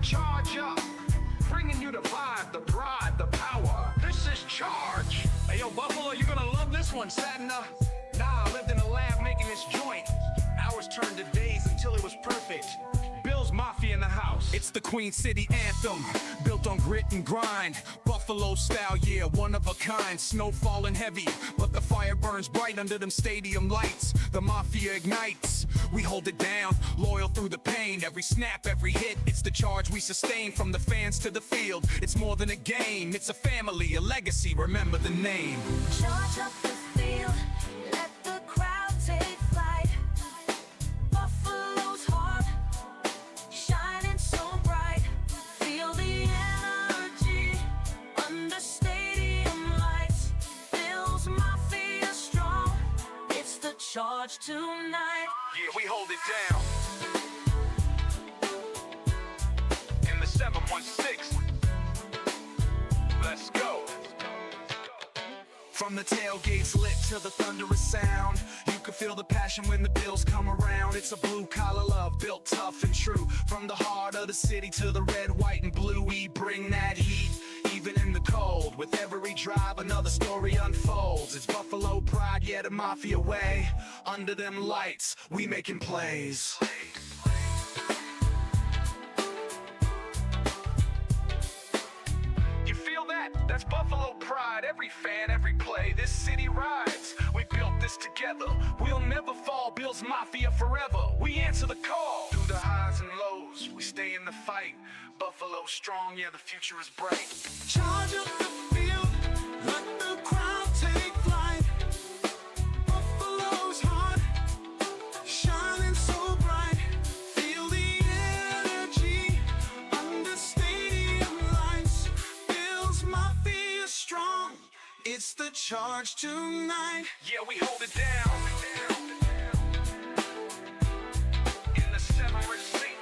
charge up, bringing you the vibe, the pride, the power. This is Charge. Hey, yo, Buffalo, you're gonna love this one, Sadna. Nah, I lived in a lab making this joint. Hours turned to days until it was perfect. Bill's Mafia in the house. It's the Queen City anthem, built on grit and grind. Buffalo style, yeah, one of a kind. Snow falling heavy, but the fire burns bright under them stadium lights. The Mafia ignites, we hold it down, loyal through the pain. Every snap, every hit, it's the charge we sustain. From the fans to the field, it's more than a game. It's a family, a legacy, remember the name. Charge up the field, let the crowd take flight. Buffalo's heart, shining so bright. Feel the energy under stadium lights. Bill's Mafia strong, it's the charge tonight. Yeah, we hold it down. In the 716. Let's go. From the tailgates lit to the thunderous sound, you can feel the passion when the Bills come around. It's a blue-collar love, built tough and true. From the heart of the city to the red, white, and blue, we bring that heat, even in the cold. With every drive, another story unfolds. It's Buffalo pride, yeah, the Mafia way. Under them lights, we making plays. You feel that? That's Buffalo pride. Every fan, every play, this city rides. We built this together. We'll never fall. Bills Mafia forever. We answer the call. Through the highs and lows, we stay in the fight. Buffalo strong, yeah, the future is bright. Charge up the field, let the crowd take flight. Buffalo's heart, shining so bright. Feel the energy under stadium lights. Bills Mafia strong, it's the charge tonight. Yeah, we hold it down. In the 716.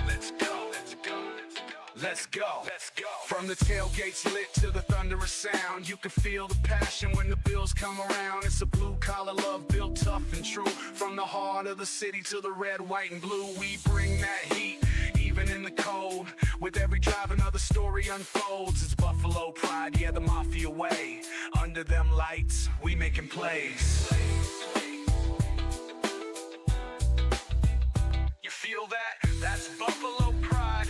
Let's go. Let's go. Let's go. Let's go. From the tailgates lit to the thunderous sound, you can feel the passion when the Bills come around. It's a blue-collar love, built tough and true. From the heart of the city to the red, white, and blue, we bring that heat, even in the cold. With every drive, another story unfolds. It's Buffalo pride, yeah, the Mafia way. Under them lights, we making plays. You feel that? That's Buffalo pride.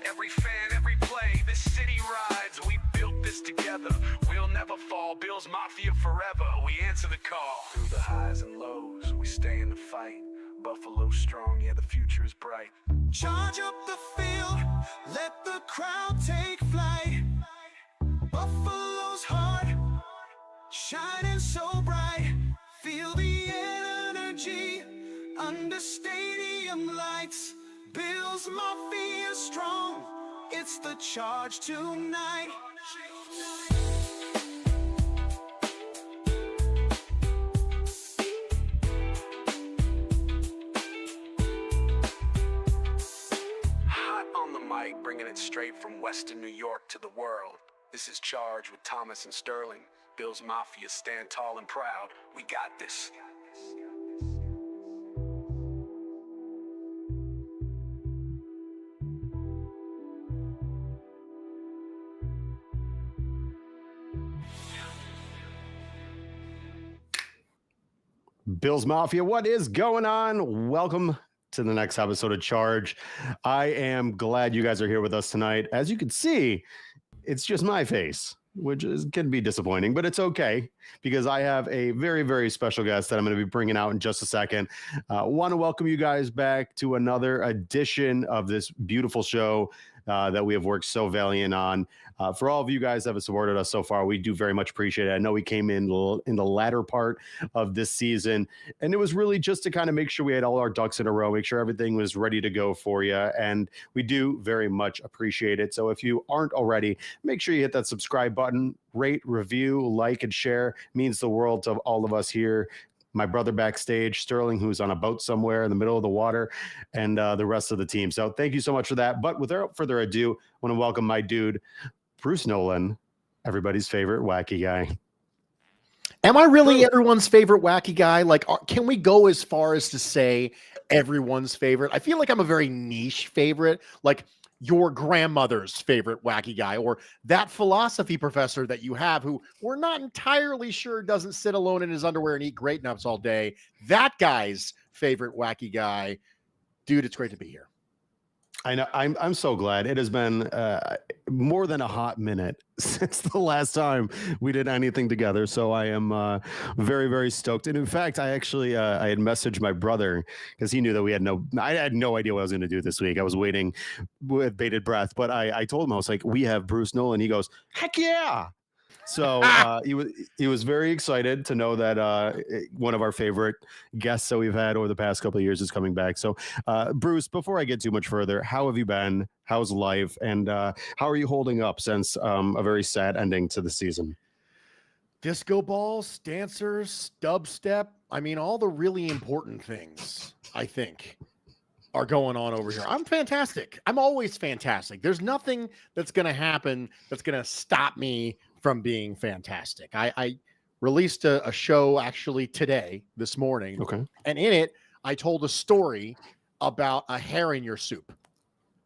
Every fan, every play, this city rides. We built this together. We'll never fall. Bills Mafia forever. We answer the call. Through the highs and lows, we stay in the fight. Buffalo strong, yeah, the future is bright. Charge up the field, let the crowd take flight. Buffalo's heart, shining so bright. Feel the energy under stadium lights. Bills Mafia strong, it's the charge tonight. Mike, bringing it straight from Western New York to the world. This is Charge with Thomas and Sterling. Bills Mafia, stand tall and proud. We got this. Bills Mafia, what is going on? Welcome to the next episode of Charge. I am glad you guys are here with us tonight. As you can see, it's just my face, which can be disappointing, but it's okay because I have a very, very special guest that I'm going to be bringing out in just a second. Want to welcome you guys back to another edition of this beautiful show that we have worked so valiant on. For all of you guys that have supported us so far, we do very much appreciate it. I know we came in the latter part of this season, and it was really just to kind of make sure we had all our ducks in a row, make sure everything was ready to go for you, and we do very much appreciate it. So if you aren't already, make sure you hit that subscribe button, rate, review, like, and share. It means the world to all of us here. My brother backstage, Sterling, who's on a boat somewhere in the middle of the water, and the rest of the team. So thank you so much for that. But without further ado, I want to welcome my dude, Bruce Nolan, everybody's favorite wacky guy. Am I really everyone's favorite wacky guy? Like, can we go as far as to say everyone's favorite? I feel like I'm a very niche favorite, like your grandmother's favorite wacky guy, or that philosophy professor that you have who we're not entirely sure doesn't sit alone in his underwear and eat grape nuts all day. That guy's favorite wacky guy. Dude, it's great to be here. I know. I'm so glad. It has been more than a hot minute since the last time we did anything together. So I am very, very stoked. And in fact, I actually I had messaged my brother because he knew that I had no idea what I was going to do this week. I was waiting with bated breath, but I told him, I was like, we have Bruce Nolan. He goes, heck yeah. So he was very excited to know that one of our favorite guests that we've had over the past couple of years is coming back. So Bruce, before I get too much further, how have you been? How's life? And how are you holding up since a very sad ending to the season? Disco balls, dancers, dubstep. I mean, all the really important things, I think, are going on over here. I'm fantastic. I'm always fantastic. There's nothing that's going to happen that's going to stop me from being fantastic. I released a show actually this morning. Okay. And in it, I told a story about a hair in your soup.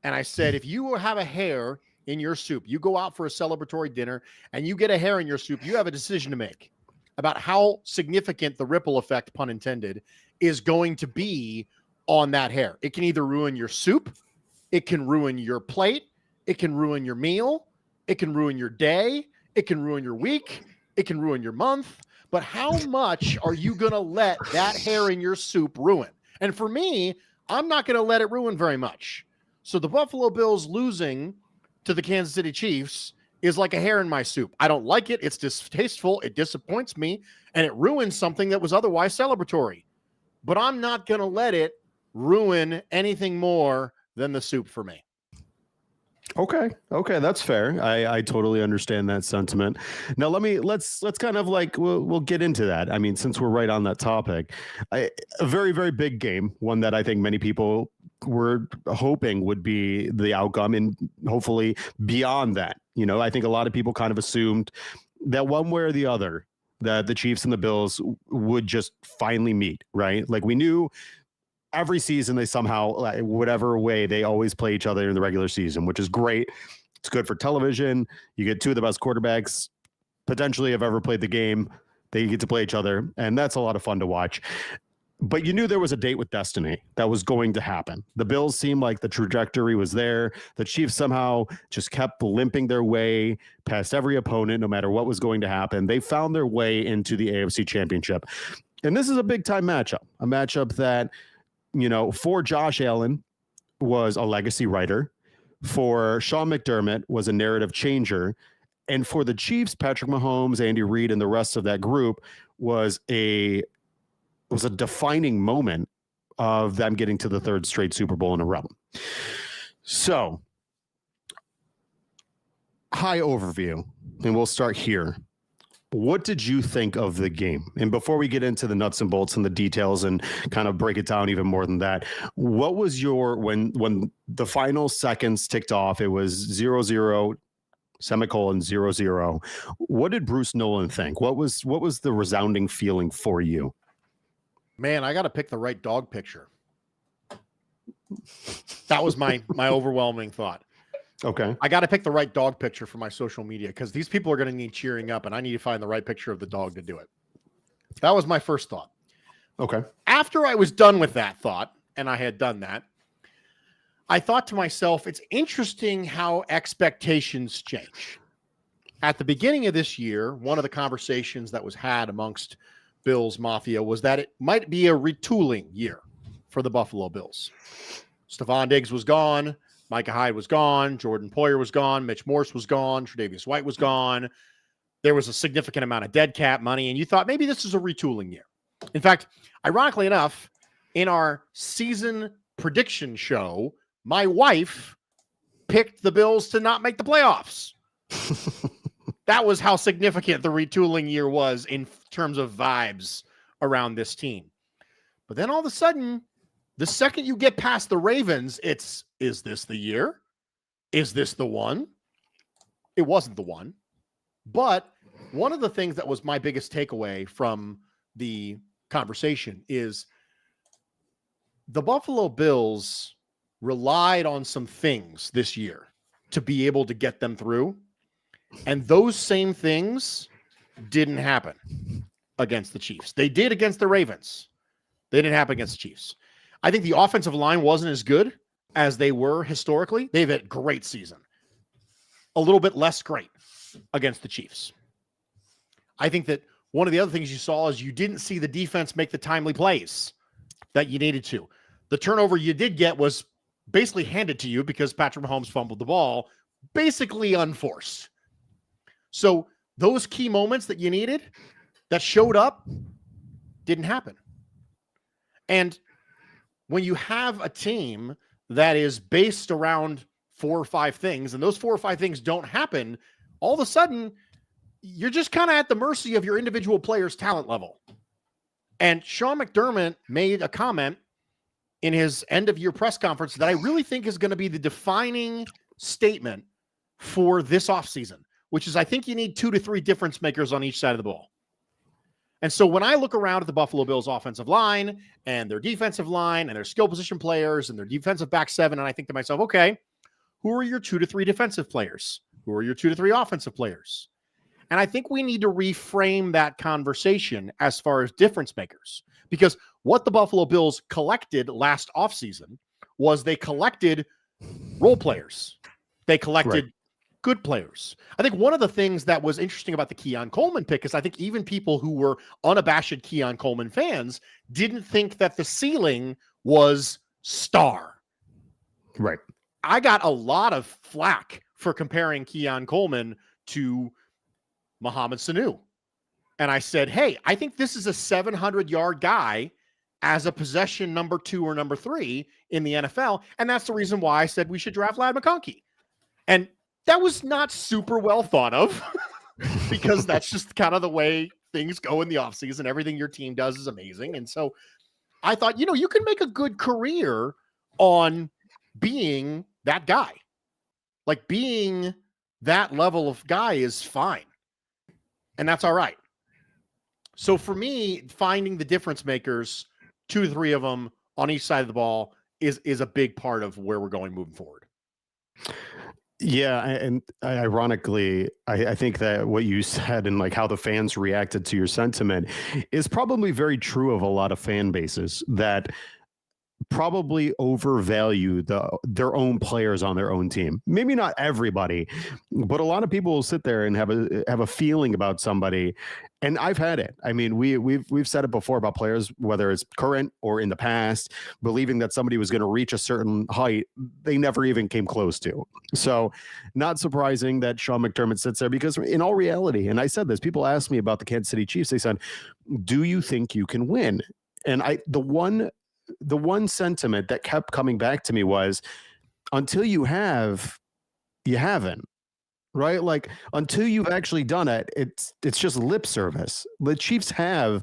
And I said, if you have a hair in your soup, you go out for a celebratory dinner and you get a hair in your soup, you have a decision to make about how significant the ripple effect, pun intended, is going to be on that hair. It can either ruin your soup, it can ruin your plate, it can ruin your meal, it can ruin your day, it can ruin your week, it can ruin your month. But how much are you going to let that hair in your soup ruin? And for me, I'm not going to let it ruin very much. So the Buffalo Bills losing to the Kansas City Chiefs is like a hair in my soup. I don't like it. It's distasteful. It disappoints me. And it ruins something that was otherwise celebratory. But I'm not going to let it ruin anything more than the soup for me. Okay, that's fair. I totally understand that sentiment. Now let's kind of like we'll get into that. I mean, since we're right on that topic, a very, very big game, one that I think many people were hoping would be the outcome, and hopefully beyond that. You know, I think a lot of people kind of assumed that one way or the other that the Chiefs and the Bills would just finally meet, right? Like we knew every season they somehow, whatever way, they always play each other in the regular season, which is great. It's good for television. You get two of the best quarterbacks potentially have ever played the game. They get to play each other, and that's a lot of fun to watch. But you knew there was a date with destiny that was going to happen. The Bills seemed like the trajectory was there. The Chiefs somehow just kept limping their way past every opponent, no matter what was going to happen. They found their way into the AFC Championship. And this is a big-time matchup, a matchup that, you know, for Josh Allen was a legacy writer, for Sean McDermott was a narrative changer, and for the Chiefs, Patrick Mahomes, Andy Reid, and the rest of that group was a defining moment of them getting to the third straight Super Bowl in a row. So, high overview, and we'll start here. What did you think of the game? And before we get into the nuts and bolts and the details and kind of break it down even more than that, what was your, when the final seconds ticked off, it was 0-0, semicolon 0-0. What did Bruce Nolan think? What was the resounding feeling for you? Man, I got to pick the right dog picture. That was my overwhelming thought. Okay. I got to pick the right dog picture for my social media because these people are going to need cheering up, and I need to find the right picture of the dog to do it. That was my first thought. Okay. After I was done with that thought, and I had done that, I thought to myself, it's interesting how expectations change. At the beginning of this year, one of the conversations that was had amongst Bills Mafia was that it might be a retooling year for the Buffalo Bills. Stephon Diggs was gone. Micah Hyde was gone. Jordan Poyer was gone. Mitch Morse was gone. Tre'Davious White was gone. There was a significant amount of dead cap money, and you thought maybe this is a retooling year. In fact, ironically enough, in our season prediction show, my wife picked the Bills to not make the playoffs. That was how significant the retooling year was in terms of vibes around this team. But then all of a sudden, the second you get past the Ravens, is this the year? Is this the one? It wasn't the one. But one of the things that was my biggest takeaway from the conversation is the Buffalo Bills relied on some things this year to be able to get them through. And those same things didn't happen against the Chiefs. They did against the Ravens. They didn't happen against the Chiefs. I think the offensive line wasn't as good as they were historically. They've had a great season. A little bit less great against the Chiefs. I think that one of the other things you saw is you didn't see the defense make the timely plays that you needed to. The turnover you did get was basically handed to you because Patrick Mahomes fumbled the ball, basically unforced. So those key moments that you needed that showed up didn't happen. And when you have a team that is based around 4 or 5 things, and those 4 or 5 things don't happen, all of a sudden, you're just kind of at the mercy of your individual player's talent level. And Sean McDermott made a comment in his end-of-year press conference that I really think is going to be the defining statement for this offseason, which is I think you need 2 to 3 difference makers on each side of the ball. And so when I look around at the Buffalo Bills offensive line and their defensive line and their skill position players and their defensive back 7, and I think to myself, okay, who are your 2 to 3 defensive players? Who are your 2 to 3 offensive players? And I think we need to reframe that conversation as far as difference makers, because what the Buffalo Bills collected last offseason was they collected role players. They collected good players. I think one of the things that was interesting about the Keon Coleman pick is I think even people who were unabashed Keon Coleman fans didn't think that the ceiling was star. Right. I got a lot of flack for comparing Keon Coleman to Mohamed Sanu. And I said, hey, I think this is a 700-yard guy as a possession number 2 or number 3 in the NFL. And that's the reason why I said we should draft Ladd McConkey. And that was not super well thought of because that's just kind of the way things go in the offseason. Everything your team does is amazing. And so I thought, you can make a good career on being that guy. Like being that level of guy is fine. And that's all right. So for me, finding the difference makers, 2 to 3 of them on each side of the ball is a big part of where we're going moving forward. Yeah, and ironically, I think that what you said and like how the fans reacted to your sentiment is probably very true of a lot of fan bases that probably overvalue their own players on their own team. Maybe not everybody, but a lot of people will sit there and have a feeling about somebody. And I've had it. I mean, we've said it before about players, whether it's current or in the past, believing that somebody was going to reach a certain height they never even came close to. So not surprising that Sean McDermott sits there, because in all reality, and I said this, people asked me about the Kansas City Chiefs. They said, do you think you can win? And the one sentiment that kept coming back to me was, until you have, you haven't. Right? Like until you've actually done it, it's just lip service. The Chiefs have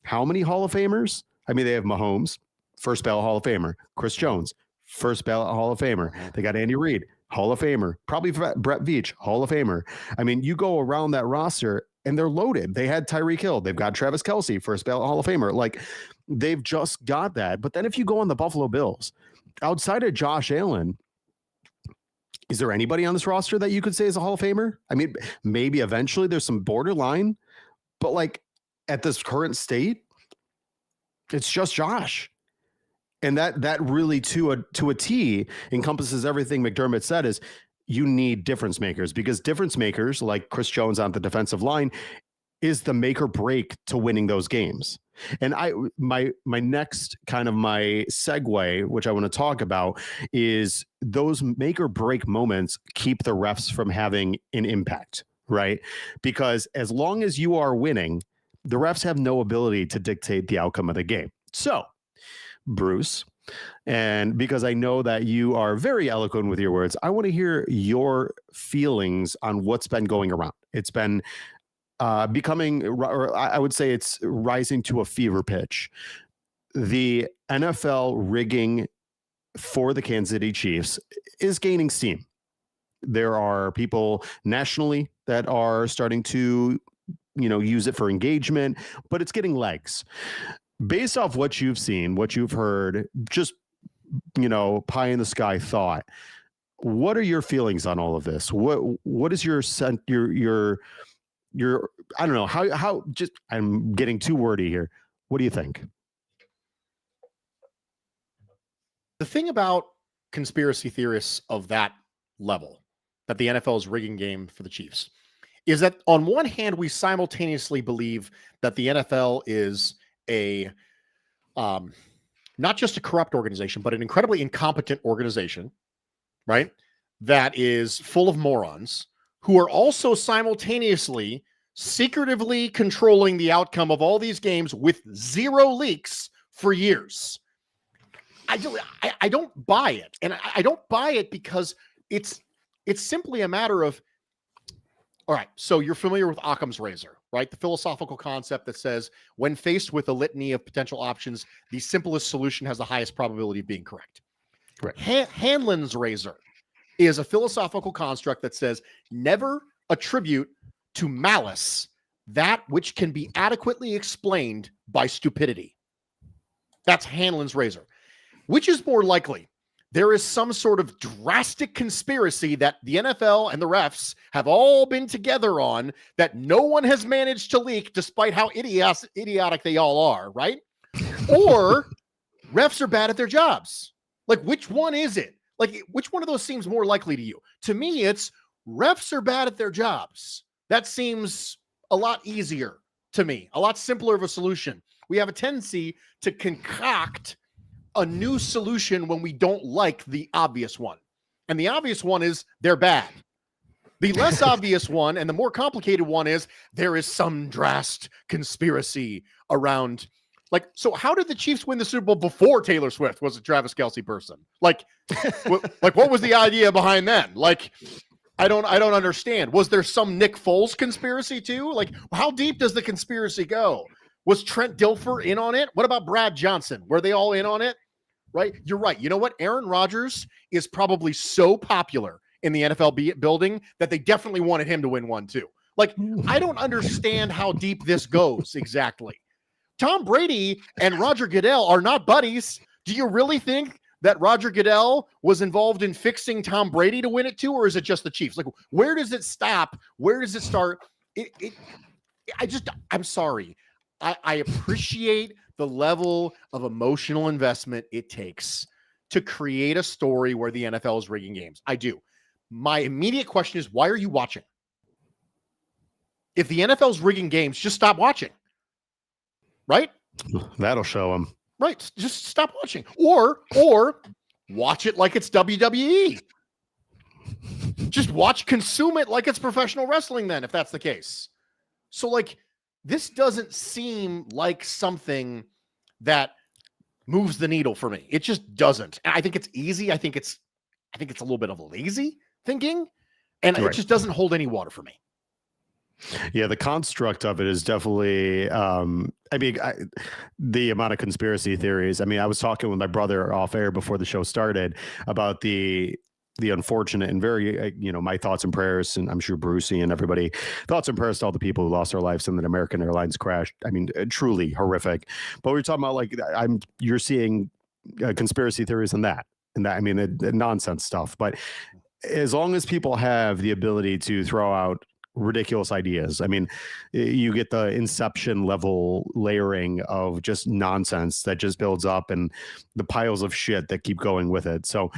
how many Hall of Famers? I mean, they have Mahomes, first ballot Hall of Famer. Chris Jones, first ballot Hall of Famer. They got Andy Reid, Hall of Famer. Probably Brett Veach, Hall of Famer. I mean, you go around that roster and they're loaded. They had Tyreek Hill. They've got Travis Kelce, first ballot Hall of Famer. Like they've just got that. But then if you go on the Buffalo Bills, outside of Josh Allen, is there anybody on this roster that you could say is a Hall of Famer? I mean, maybe eventually there's some borderline, but like at this current state, it's just Josh. And that really to a T encompasses everything McDermott said is you need difference makers, because difference makers like Chris Jones on the defensive line is the make or break to winning those games. And my next kind of my segue, which I want to talk about, is those make or break moments keep the refs from having an impact, right? Because as long as you are winning, the refs have no ability to dictate the outcome of the game. So, Bruce, and because I know that you are very eloquent with your words, I want to hear your feelings on what's been going around. It's been becoming, or I would say it's rising to a fever pitch. The NFL rigging for the Kansas City Chiefs is gaining steam. There are people nationally that are starting to use it for engagement, but it's getting legs. Based off what you've seen, what you've heard, just, pie in the sky thought, what are your feelings on all of this? What is your I don't know how just, I'm getting too wordy here. What do you think? The thing about conspiracy theorists of that level, that the NFL is rigging game for the Chiefs, is that on one hand, we simultaneously believe that the NFL is a not just a corrupt organization, but an incredibly incompetent organization, right? That is full of morons who are also simultaneously secretively controlling the outcome of all these games with zero leaks for years. I don't buy it. And I don't buy it because it's simply a matter of, all right, so you're familiar with Occam's razor, right? The philosophical concept that says when faced with a litany of potential options, the simplest solution has the highest probability of being correct. Right. Hanlon's razor is a philosophical construct that says never attribute to malice that which can be adequately explained by stupidity. That's Hanlon's razor. Which is more likely? There is some sort of drastic conspiracy that the NFL and the refs have all been together on that no one has managed to leak despite how idiotic they all are, right? Or refs are bad at their jobs. Like, which one is it? Like, which one of those seems more likely to you? To me, it's refs are bad at their jobs. That seems a lot easier to me, a lot simpler of a solution. We have a tendency to concoct a new solution when we don't like the obvious one. And the obvious one is they're bad. The less obvious one and the more complicated one is there is some drastic conspiracy around. Like, so how did the Chiefs win the Super Bowl before Taylor Swift was a Travis Kelce person? Like, what was the idea behind that? Like, I don't understand. Was there some Nick Foles conspiracy too? Like, how deep does the conspiracy go? Was Trent Dilfer in on it? What about Brad Johnson? Were they all in on it? Right? You're right. You know what? Aaron Rodgers is probably so popular in the NFL building that they definitely wanted him to win one too. Like, I don't understand how deep this goes exactly. Tom Brady and Roger Goodell are not buddies. Do you really think that Roger Goodell was involved in fixing Tom Brady to win it too? Or is it just the Chiefs? Like, where does it stop? Where does it start? I'm sorry. I appreciate the level of emotional investment it takes to create a story where the NFL is rigging games. I do. My immediate question is, why are you watching? If the NFL is rigging games, just stop watching. Right? That'll show them. Right. Just stop watching. Or watch it like it's WWE. Just consume it like it's professional wrestling then, if that's the case. So, like, this doesn't seem like something that moves the needle for me. It just doesn't. And I think it's easy. I think it's a little bit of lazy thinking, and It just doesn't hold any water for me. Yeah, the construct of it is definitely, the amount of conspiracy theories. I mean, I was talking with my brother off air before the show started about the unfortunate and very, my thoughts and prayers, and I'm sure Brucey and everybody, thoughts and prayers to all the people who lost their lives in the American Airlines crash. I mean, truly horrific. But we're talking about you're seeing conspiracy theories in that. I mean, nonsense stuff. But as long as people have the ability to throw out ridiculous ideas, I mean, you get the Inception level layering of just nonsense that just builds up and the piles of shit that keep going with it. So,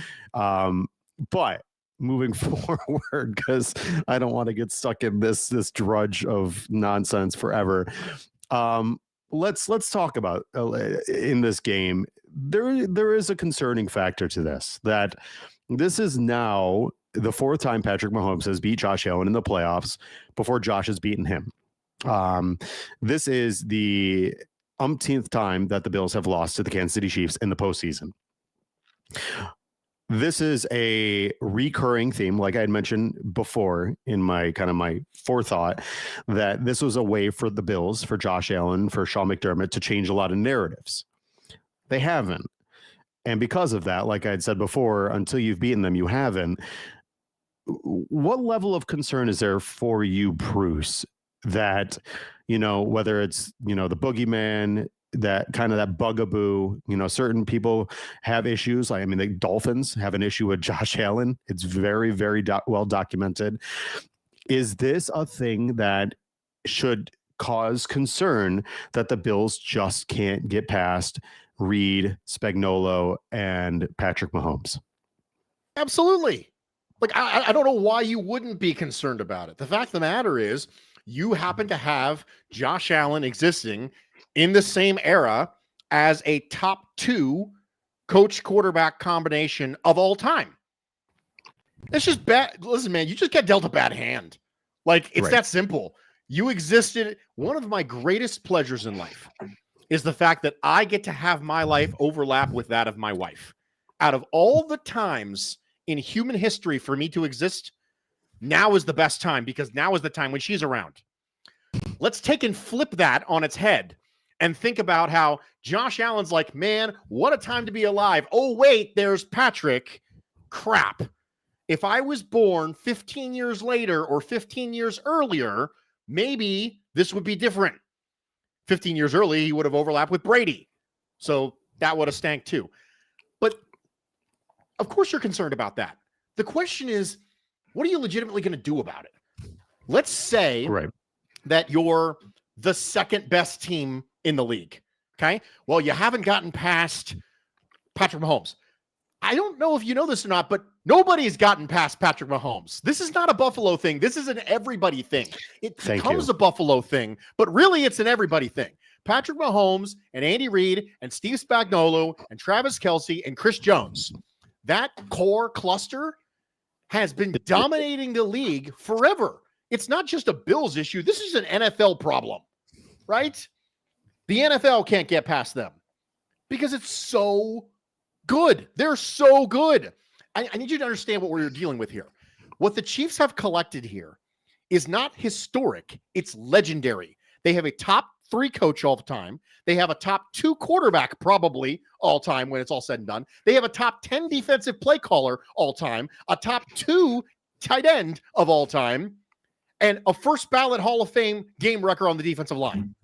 but moving forward, because I don't want to get stuck in this drudge of nonsense forever. Let's talk about in this game. There is a concerning factor to this, that this is now the fourth time Patrick Mahomes has beat Josh Allen in the playoffs before Josh has beaten him. This is the umpteenth time that the Bills have lost to the Kansas City Chiefs in the postseason. This is a recurring theme, like I had mentioned before in my forethought, that this was a way for the Bills, for Josh Allen, for Sean McDermott to change a lot of narratives. They haven't. And because of that, like I had said before, until you've beaten them, you haven't. What level of concern is there for you, Bruce, that, whether it's, the boogeyman, that kind of that bugaboo, certain people have issues. Like, I mean, the Dolphins have an issue with Josh Allen. It's very, very well documented. Is this a thing that should cause concern that the Bills just can't get past Reed, Spagnuolo, and Patrick Mahomes? Absolutely. Like, I don't know why you wouldn't be concerned about it. The fact of the matter is, you happen to have Josh Allen existing in the same era as a top 2 coach quarterback combination of all time. It's just bad. Listen, man, you just get dealt a bad hand. Like, it's that simple. You existed. One of my greatest pleasures in life is the fact that I get to have my life overlap with that of my wife. Out of all the times in human history for me to exist, now is the best time, because now is the time when she's around. Let's take and flip that on its head and think about how Josh Allen's like, man, what a time to be alive. Oh, wait, there's Patrick. Crap. If I was born 15 years later or 15 years earlier, maybe this would be different. 15 years early, he would have overlapped with Brady. So that would have stank too. But of course you're concerned about that. The question is, what are you legitimately going to do about it? Let's say that you're the second best team in the league. Okay. Well, you haven't gotten past Patrick Mahomes. I don't know if you know this or not, but nobody's gotten past Patrick Mahomes. This is not a Buffalo thing. This is an everybody thing. It becomes a Buffalo thing, but really it's an everybody thing. Patrick Mahomes and Andy Reid and Steve Spagnuolo and Travis Kelce and Chris Jones, that core cluster has been dominating the league forever. It's not just a Bills issue. This is an NFL problem, right? The NFL can't get past them because it's so good. They're so good. I need you to understand what we're dealing with here. What the Chiefs have collected here is not historic. It's legendary. They have a top 3 coach all the time. They have a top 2 quarterback probably all time when it's all said and done. They have a top 10 defensive play caller all time, a top 2 tight end of all time, and a first ballot Hall of Fame game record on the defensive line.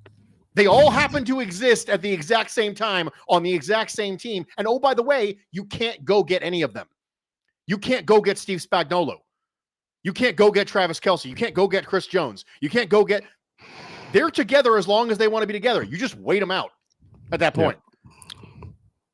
They all happen to exist at the exact same time on the exact same team. And oh, by the way, you can't go get any of them. You can't go get Steve Spagnuolo. You can't go get Travis Kelce. You can't go get Chris Jones. You can't go get... They're together as long as they want to be together. You just wait them out at that point. Yeah.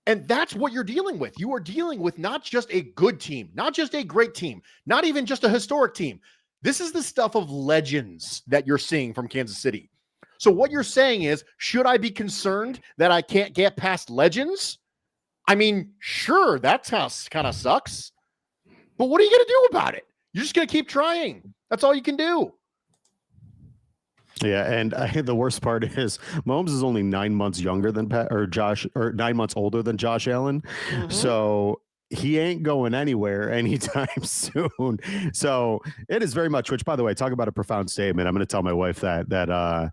And that's what you're dealing with. You are dealing with not just a good team, not just a great team, not even just a historic team. This is the stuff of legends that you're seeing from Kansas City. So what you're saying is, should I be concerned that I can't get past legends? I mean, sure, that kind of sucks. But what are you going to do about it? You're just going to keep trying. That's all you can do. Yeah, and the worst part is Mahomes is only 9 months younger than Josh, or 9 months older than Josh Allen. Mm-hmm. So he ain't going anywhere anytime soon. So it is very much, which, by the way, talk about a profound statement. I'm going to tell my wife that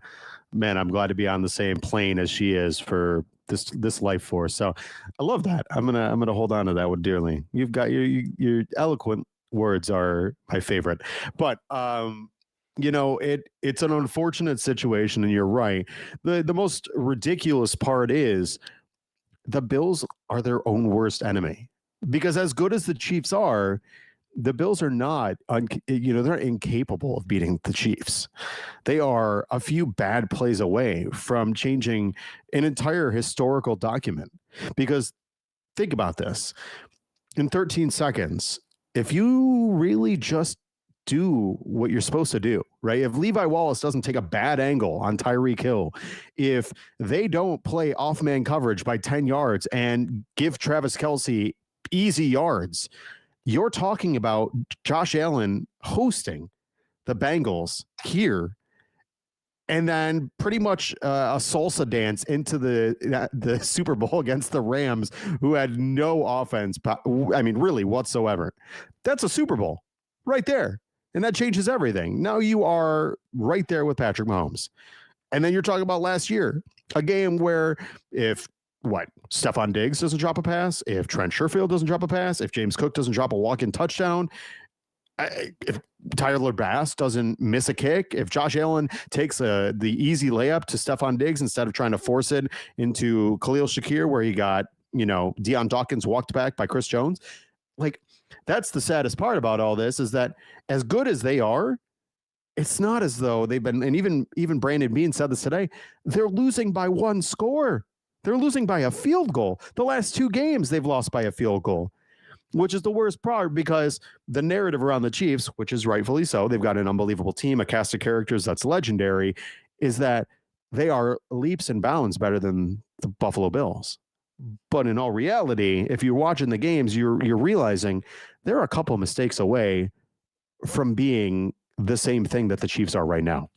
man, I'm glad to be on the same plane as she is for this life force. So I love that. I'm gonna hold on to that one dearly. You've got your eloquent words are my favorite, but it's an unfortunate situation, and you're right. The most ridiculous part is the Bills are their own worst enemy, because as good as the Chiefs are, the Bills are not, they're incapable of beating the Chiefs. They are a few bad plays away from changing an entire historical document. Because think about this. In 13 seconds, if you really just do what you're supposed to do, right? If Levi Wallace doesn't take a bad angle on Tyreek Hill, if they don't play off-man coverage by 10 yards and give Travis Kelce easy yards, you're talking about Josh Allen hosting the Bengals here, and then pretty much a salsa dance into the Super Bowl against the Rams, who had no offense, really whatsoever. That's a Super Bowl right there, and that changes everything. Now you are right there with Patrick Mahomes. And then you're talking about last year, a game where if Stephon Diggs doesn't drop a pass, if Trent Sherfield doesn't drop a pass, if James Cook doesn't drop a walk-in touchdown, if Tyler Bass doesn't miss a kick, if Josh Allen takes the easy layup to Stephon Diggs instead of trying to force it into Khalil Shakir, where he got, Deion Dawkins walked back by Chris Jones, like that's the saddest part about all this is that as good as they are, it's not as though they've been, and even Brandon Beane said this today, they're losing by one score. They're losing by a field goal. The last 2 games they've lost by a field goal, which is the worst part because the narrative around the Chiefs, which is rightfully so, they've got an unbelievable team, a cast of characters that's legendary, is that they are leaps and bounds better than the Buffalo Bills. But in all reality, if you're watching the games, you're realizing they're a couple of mistakes away from being the same thing that the Chiefs are right now.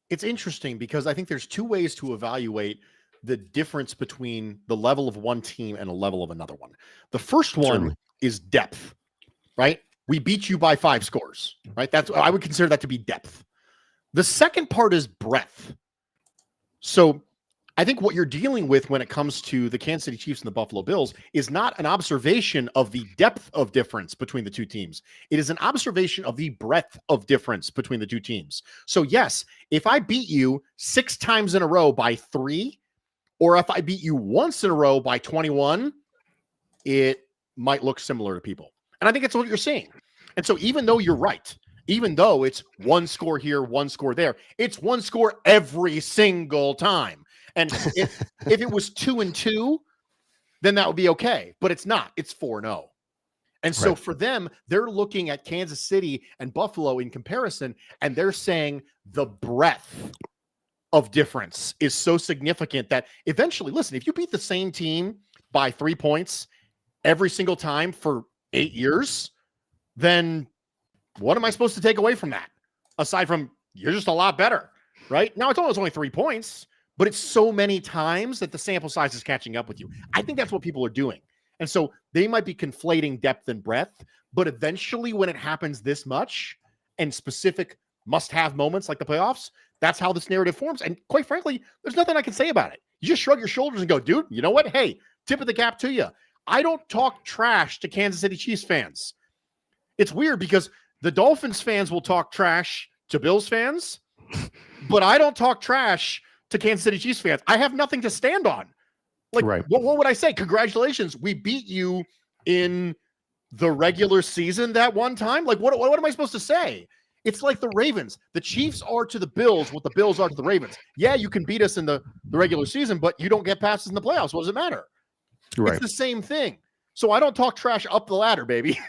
It's interesting because I think there's 2 ways to evaluate the difference between the level of one team and a level of another one. The first one Certainly is depth, right? We beat you by 5 scores, right? I would consider that to be depth. The second part is breadth. So I think what you're dealing with when it comes to the Kansas City Chiefs and the Buffalo Bills is not an observation of the depth of difference between the 2 teams. It is an observation of the breadth of difference between the 2 teams. So yes, if I beat you 6 times in a row by 3, or if I beat you once in a row by 21, it might look similar to people. And I think it's what you're seeing. And so even though you're right, even though it's 1 score here, 1 score there, it's 1 score every single time. And if it was 2-2, then that would be okay. But it's not. It's 4-0. And so Right. for them, they're looking at Kansas City and Buffalo in comparison, and they're saying the breadth of difference is so significant that eventually, listen, if you beat the same team by 3 points every single time for 8 years, then what am I supposed to take away from that? Aside from you're just a lot better, right? Now it's only 3 points, but it's so many times that the sample size is catching up with you. I think that's what people are doing. And so they might be conflating depth and breadth, but eventually when it happens this much and specific must-have moments like the playoffs, that's how this narrative forms. And quite frankly, there's nothing I can say about it. You just shrug your shoulders and go, dude, you know what? Hey, tip of the cap to you. I don't talk trash to Kansas City Chiefs fans. It's weird because the Dolphins fans will talk trash to Bills fans, but I don't talk trash to Kansas City Chiefs fans. I have nothing to stand on. Like, Right. what would I say? Congratulations. We beat you in the regular season that one time. Like, what am I supposed to say? It's like the Ravens. The Chiefs are to the Bills what the Bills are to the Ravens. Yeah, you can beat us in the regular season, but you don't get past us in the playoffs. What does it matter? Right. It's the same thing. So I don't talk trash up the ladder, baby.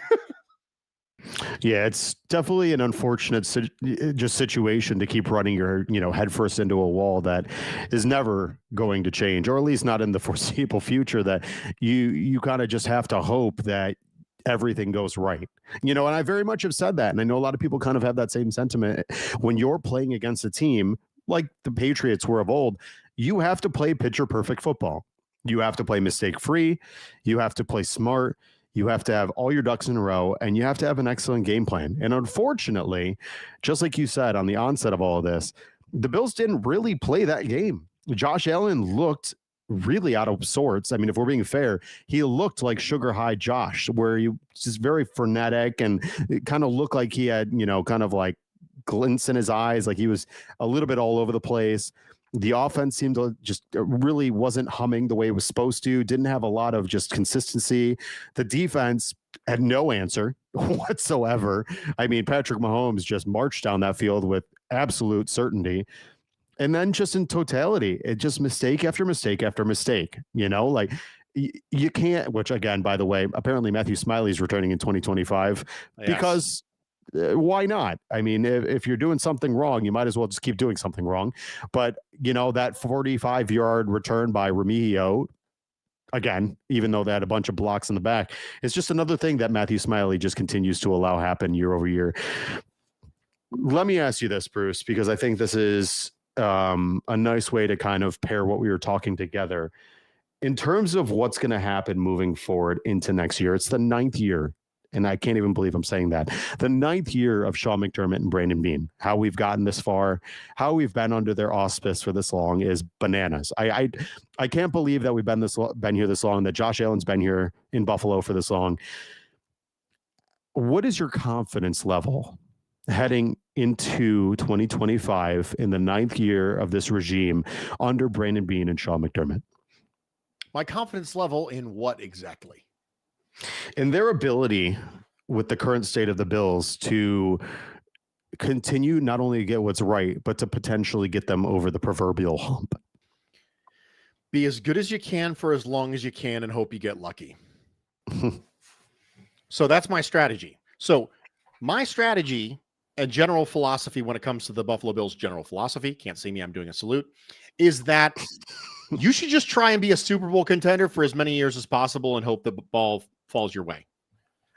Yeah, it's definitely an unfortunate situation to keep running your, headfirst into a wall that is never going to change, or at least not in the foreseeable future, that you kind of just have to hope that everything goes right. And I very much have said that. And I know a lot of people kind of have that same sentiment. When you're playing against a team like the Patriots were of old, you have to play picture perfect football. You have to play mistake free. You have to play smart. You have to have all your ducks in a row, and you have to have an excellent game plan. And unfortunately, just like you said on the onset of all of this, the Bills didn't really play that game. Josh Allen looked really out of sorts. I mean, if we're being fair, he looked like sugar high Josh, where he was just very frenetic and it kind of looked like he had, kind of like glints in his eyes, like he was a little bit all over the place. The offense seemed to just really wasn't humming the way it was supposed to, didn't have a lot of just consistency. The defense had no answer whatsoever. I mean, Patrick Mahomes just marched down that field with absolute certainty. And then just in totality, it just mistake after mistake after mistake, like you can't, which again, by the way, apparently Matthew Smiley is returning in 2025 because why not? I mean, if you're doing something wrong, you might as well just keep doing something wrong. But, that 45-yard return by Remigio, again, even though they had a bunch of blocks in the back, it's just another thing that Matthew Smiley just continues to allow happen year over year. Let me ask you this, Bruce, because I think this is a nice way to kind of pair what we were talking together. In terms of what's going to happen moving forward into next year, it's the 9th year. And I can't even believe I'm saying that. The 9th year of Sean McDermott and Brandon Beane, how we've gotten this far, how we've been under their auspice for this long is bananas. I can't believe that we've been here this long, that Josh Allen's been here in Buffalo for this long. what is your confidence level heading into 2025 in the 9th year of this regime under Brandon Beane and Sean McDermott? My confidence level in what exactly? In their ability with the current state of the Bills to continue not only to get what's right, but to potentially get them over the proverbial hump. Be as good as you can for as long as you can and hope you get lucky. So that's my strategy. So my strategy and general philosophy when it comes to the Buffalo Bills general philosophy, can't see me, I'm doing a salute, is that you should just try and be a Super Bowl contender for as many years as possible and hope the ball falls your way.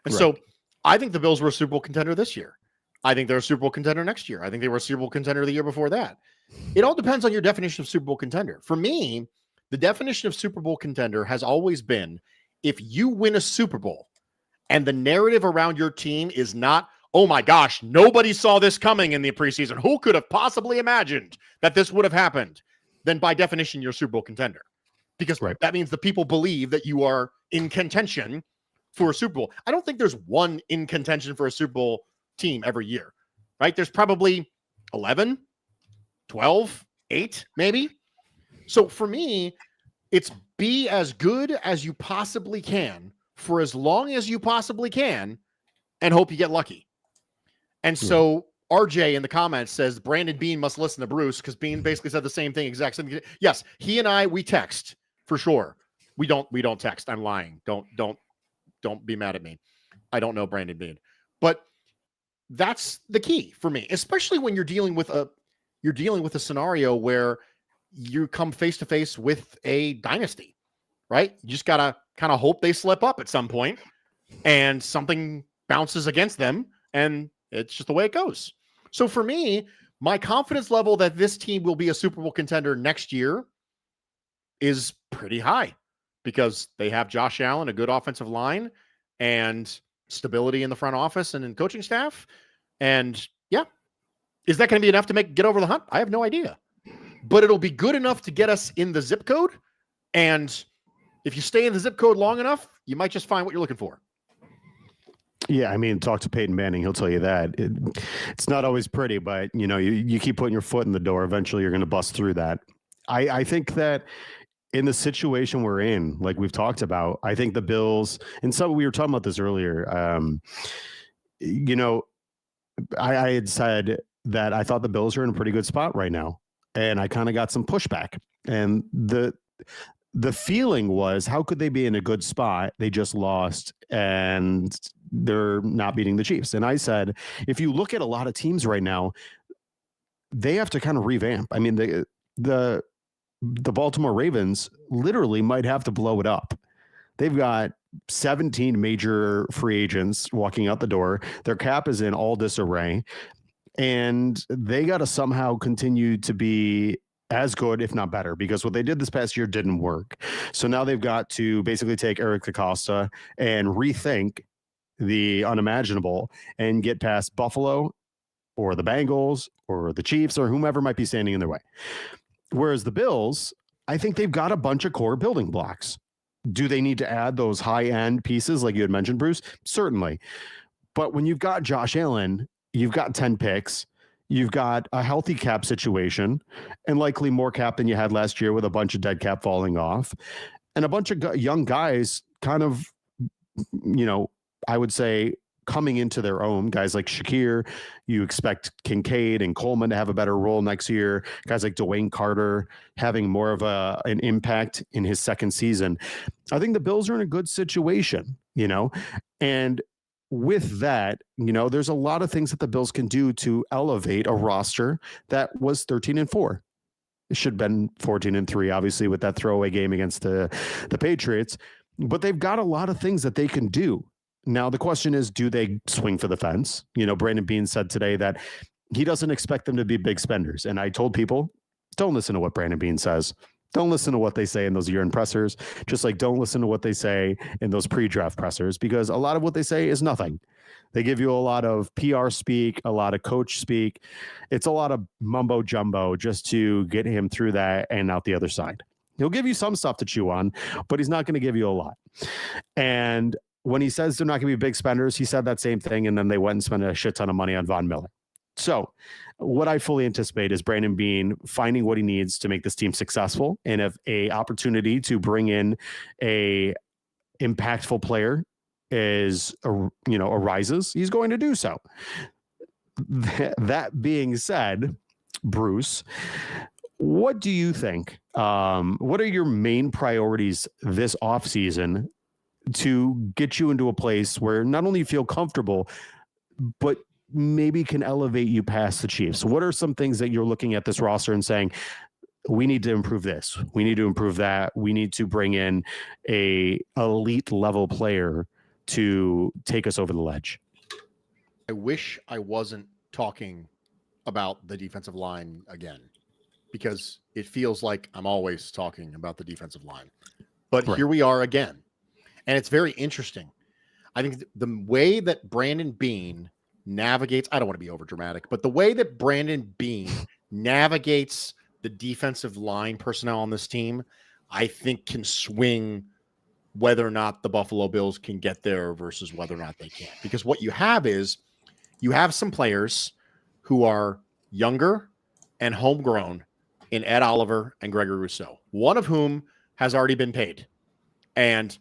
And so I think the Bills were a Super Bowl contender this year. I think they're a Super Bowl contender next year. I think they were a Super Bowl contender the year before that. It all depends on your definition of Super Bowl contender. For me, the definition of Super Bowl contender has always been if you win a Super Bowl and the narrative around your team is not, oh my gosh, nobody saw this coming in the preseason. Who could have possibly imagined that this would have happened? Then by definition, you're a Super Bowl contender. Because that means the people believe that you are in contention for a Super Bowl. I don't think there's one in contention for a Super Bowl team every year, right? There's probably 11, 12, 8, maybe. So for me, it's be as good as you possibly can for as long as you possibly can and hope you get lucky. And so RJ in the comments says Brandon Beane must listen to Bruce because Beane basically said the same thing, exact same thing. Yes, he and I, we text for sure. We don't text. I'm lying. Don't be mad at me. I don't know Brandon Beane. But that's the key for me, especially when you're dealing with a scenario where you come face to face with a dynasty, right? You just got to kind of hope they slip up at some point and something bounces against them and it's just the way it goes. So for me, my confidence level that this team will be a Super Bowl contender next year is pretty high because they have Josh Allen, a good offensive line, and stability in the front office and in coaching staff. And yeah, is that going to be enough to get over the hump? I have no idea, but it'll be good enough to get us in the zip code. And if you stay in the zip code long enough, you might just find what you're looking for. Yeah, I mean, talk to Peyton Manning. He'll tell you that. It's not always pretty, but, you keep putting your foot in the door. Eventually, you're going to bust through that. I think that in the situation we're in, like we've talked about, I think the Bills, and so we were talking about this earlier, I had said that I thought the Bills are in a pretty good spot right now. And I kind of got some pushback. And the feeling was, how could they be in a good spot? They just lost and they're not beating the Chiefs. And I said, if you look at a lot of teams right now, they have to kind of revamp. I mean, the Baltimore Ravens literally might have to blow it up. They've got 17 major free agents walking out the door. Their cap is in all disarray. And they got to somehow continue to be as good, if not better, because what they did this past year didn't work. So now they've got to basically take Eric DeCosta and rethink the unimaginable and get past Buffalo or the Bengals or the Chiefs or whomever might be standing in their way. Whereas the Bills, I think they've got a bunch of core building blocks. Do they need to add those high-end pieces like you had mentioned, Bruce? Certainly. But when you've got Josh Allen, you've got 10 picks, you've got a healthy cap situation, and likely more cap than you had last year with a bunch of dead cap falling off, and a bunch of young guys kind of, I would say, coming into their own. Guys like Shakir, you expect Kincaid and Coleman to have a better role next year. Guys like Dwayne Carter having more of an impact in his second season. I think the Bills are in a good situation, and with that, there's a lot of things that the Bills can do to elevate a roster that was 13-4. It should have been 14-3, obviously, with that throwaway game against the Patriots. But they've got a lot of things that they can do. Now, the question is, do they swing for the fence? Brandon Beane said today that he doesn't expect them to be big spenders. And I told people, don't listen to what Brandon Beane says. Don't listen to what they say in those year-end pressers. Just like don't listen to what they say in those pre-draft pressers, because a lot of what they say is nothing. They give you a lot of PR speak, a lot of coach speak. It's a lot of mumbo jumbo just to get him through that and out the other side. He'll give you some stuff to chew on, but he's not going to give you a lot. And when he says they're not going to be big spenders, he said that same thing, and then they went and spent a shit ton of money on Von Miller. So what I fully anticipate is Brandon Beane finding what he needs to make this team successful, and if a opportunity to bring in a impactful player arises, he's going to do so. That being said, Bruce, what do you think? What are your main priorities this offseason to get you into a place where not only you feel comfortable, but maybe can elevate you past the Chiefs? What are some things that you're looking at this roster and saying, we need to improve this, we need to improve that, we need to bring in a elite level player to take us over the ledge? I wish I wasn't talking about the defensive line again, because it feels like I'm always talking about the defensive line. But Right. Here we are again. And it's very interesting. I think the way that Brandon Beane navigates, I don't want to be over dramatic, but the way that Brandon Beane navigates the defensive line personnel on this team, I think can swing whether or not the Buffalo Bills can get there versus whether or not they can. Because what you have is you have some players who are younger and homegrown in Ed Oliver and Gregory Rousseau, one of whom has already been paid. And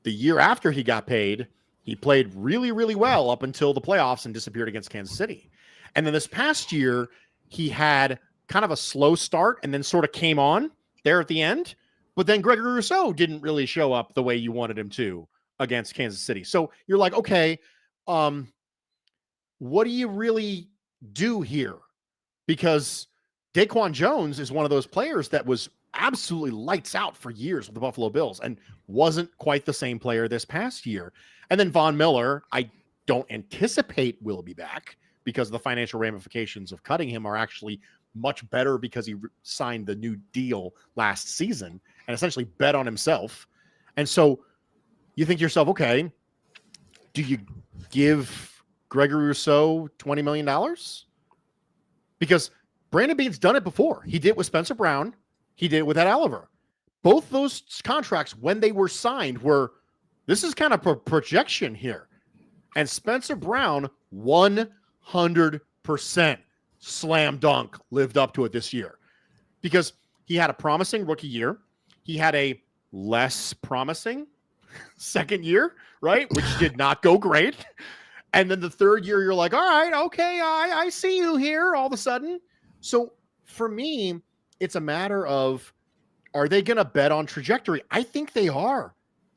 the year after he got paid, he played really, really well up until the playoffs and disappeared against Kansas City. And then this past year, he had kind of a slow start and then sort of came on there at the end. But then Gregory Rousseau didn't really show up the way you wanted him to against Kansas City. So you're like, okay, what do you really do here? Because Daquan Jones is one of those players that was absolutely lights out for years with the Buffalo Bills and wasn't quite the same player this past year. And then Von Miller, I don't anticipate will be back because the financial ramifications of cutting him are actually much better because he signed the new deal last season and essentially bet on himself. And so you think to yourself, okay, do you give Gregory Rousseau $20 million? Because Brandon Beane's done it before. He did it with Spencer Brown. He did it with Ed Oliver. Both those contracts, when they were signed, were, this is kind of a projection here. And Spencer Brown, 100% slam dunk, lived up to it this year. Because he had a promising rookie year. He had a less promising second year, right? Which did not go great. And then the third year, you're like, all right, okay, I see you here all of a sudden. So for me, it's a matter of, are they going to bet on trajectory? I think they are.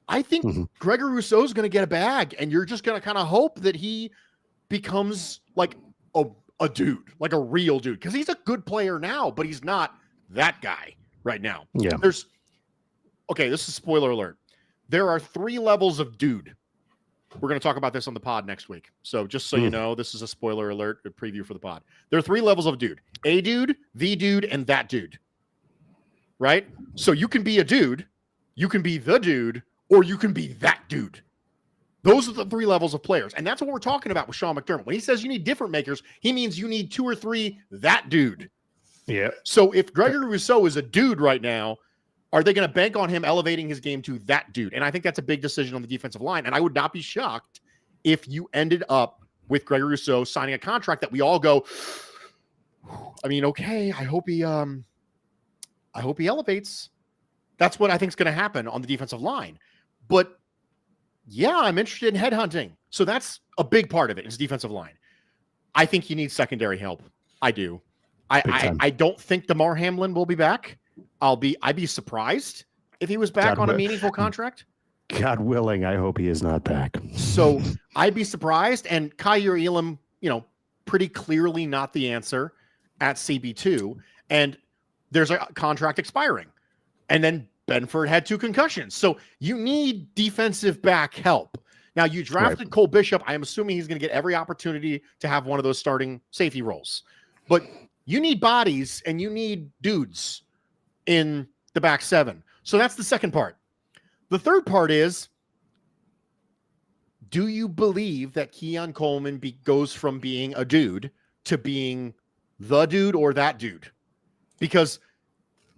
I think Gregory Rousseau is going to get a bag, and you're just going to kind of hope that he becomes like a dude, like a real dude, because he's a good player now, but he's not that guy right now. Yeah. Okay, this is spoiler alert. There are 3 levels of dude. We're going to talk about this on the pod next week. So just so you know, this is a spoiler alert, a preview for the pod. There are 3 levels of dude: a dude, the dude, and that dude. Right? So you can be a dude, you can be the dude, or you can be that dude. Those are the 3 levels of players. And that's what we're talking about with Sean McDermott. When he says you need different makers, he means you need 2 or 3 that dude. Yeah. So if Gregory Rousseau is a dude right now, are they going to bank on him elevating his game to that dude? And I think that's a big decision on the defensive line. And I would not be shocked if you ended up with Gregory Rousseau signing a contract that we all go, I mean, okay, I hope he elevates. That's what I think is going to happen on the defensive line. But yeah, I'm interested in headhunting. So that's a big part of it, is defensive line. I think you need secondary help. I do. I don't think DeMar Hamlin will be back. I'd be surprised if he was back on a meaningful contract. God willing, I hope he is not back. So I'd be surprised. And Kaiir Elam, pretty clearly not the answer at CB2. And there's a contract expiring. And then Benford had 2 concussions. So you need defensive back help. Now, you drafted Cole Bishop. I am assuming he's going to get every opportunity to have one of those starting safety roles. But you need bodies and you need dudes in the back 7. So that's the second part. The third part is, do you believe that Keon Coleman goes from being a dude to being the dude or that dude? Because,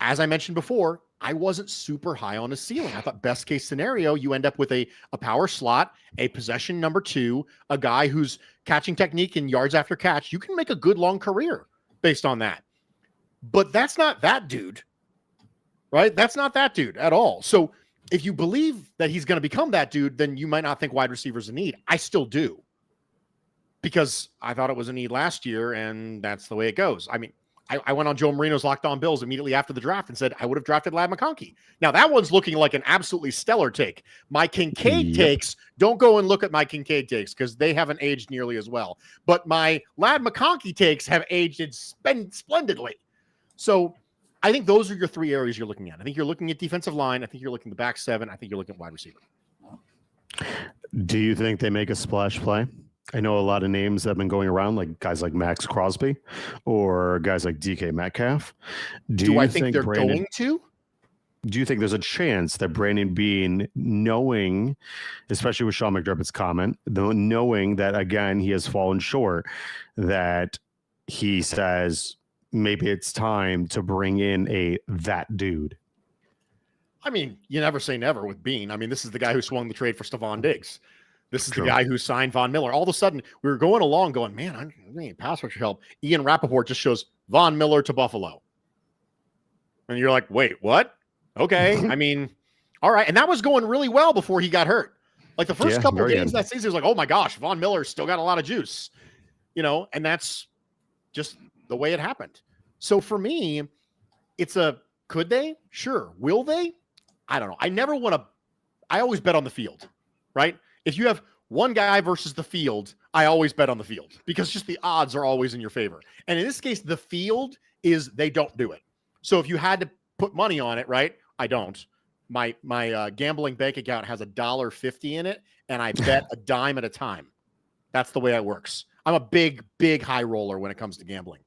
as I mentioned before, I wasn't super high on his ceiling. I thought best case scenario, you end up with a power slot, a possession number 2, a guy who's catching technique and yards after catch. You can make a good long career based on that. But that's not that dude, right? That's not that dude at all. So if you believe that he's going to become that dude, then you might not think wide receiver's a need. I still do, because I thought it was a need last year, and that's the way it goes. I mean, I went on Joe Marino's Locked On Bills immediately after the draft and said I would have drafted Ladd McConkey. Now, that one's looking like an absolutely stellar take. My Kincaid takes, don't go and look at my Kincaid takes because they haven't aged nearly as well. But my Ladd McConkey takes have aged splendidly. So I think those are your 3 areas you're looking at. I think you're looking at defensive line. I think you're looking at the back 7. I think you're looking at wide receiver. Do you think they make a splash play? I know a lot of names that have been going around, like guys like Max Crosby or guys like DK Metcalf. Do I think they're going to? Do you think there's a chance that Brandon Beane, knowing, especially with Sean McDermott's comment, knowing that, again, he has fallen short, that he says maybe it's time to bring in that dude? I mean, you never say never with Beane. I mean, this is the guy who swung the trade for Stephon Diggs. This is the guy who signed Von Miller. All of a sudden, we were going along going, man, I need pass rusher help. Ian Rappaport just shows Von Miller to Buffalo. And you're like, wait, what? Okay. I mean, all right. And that was going really well before he got hurt. Like the first couple of games that season, it was like, oh my gosh, Von Miller's still got a lot of juice. And that's just the way it happened. So for me, it's could they? Sure. Will they? I don't know. I always bet on the field, right? If you have one guy versus the field, I always bet on the field because just the odds are always in your favor. And in this case, the field is they don't do it. So if you had to put money on it, right? I don't. My gambling bank account has $1.50 in it, and I bet a dime at a time. That's the way it works. I'm a big, big high roller when it comes to gambling.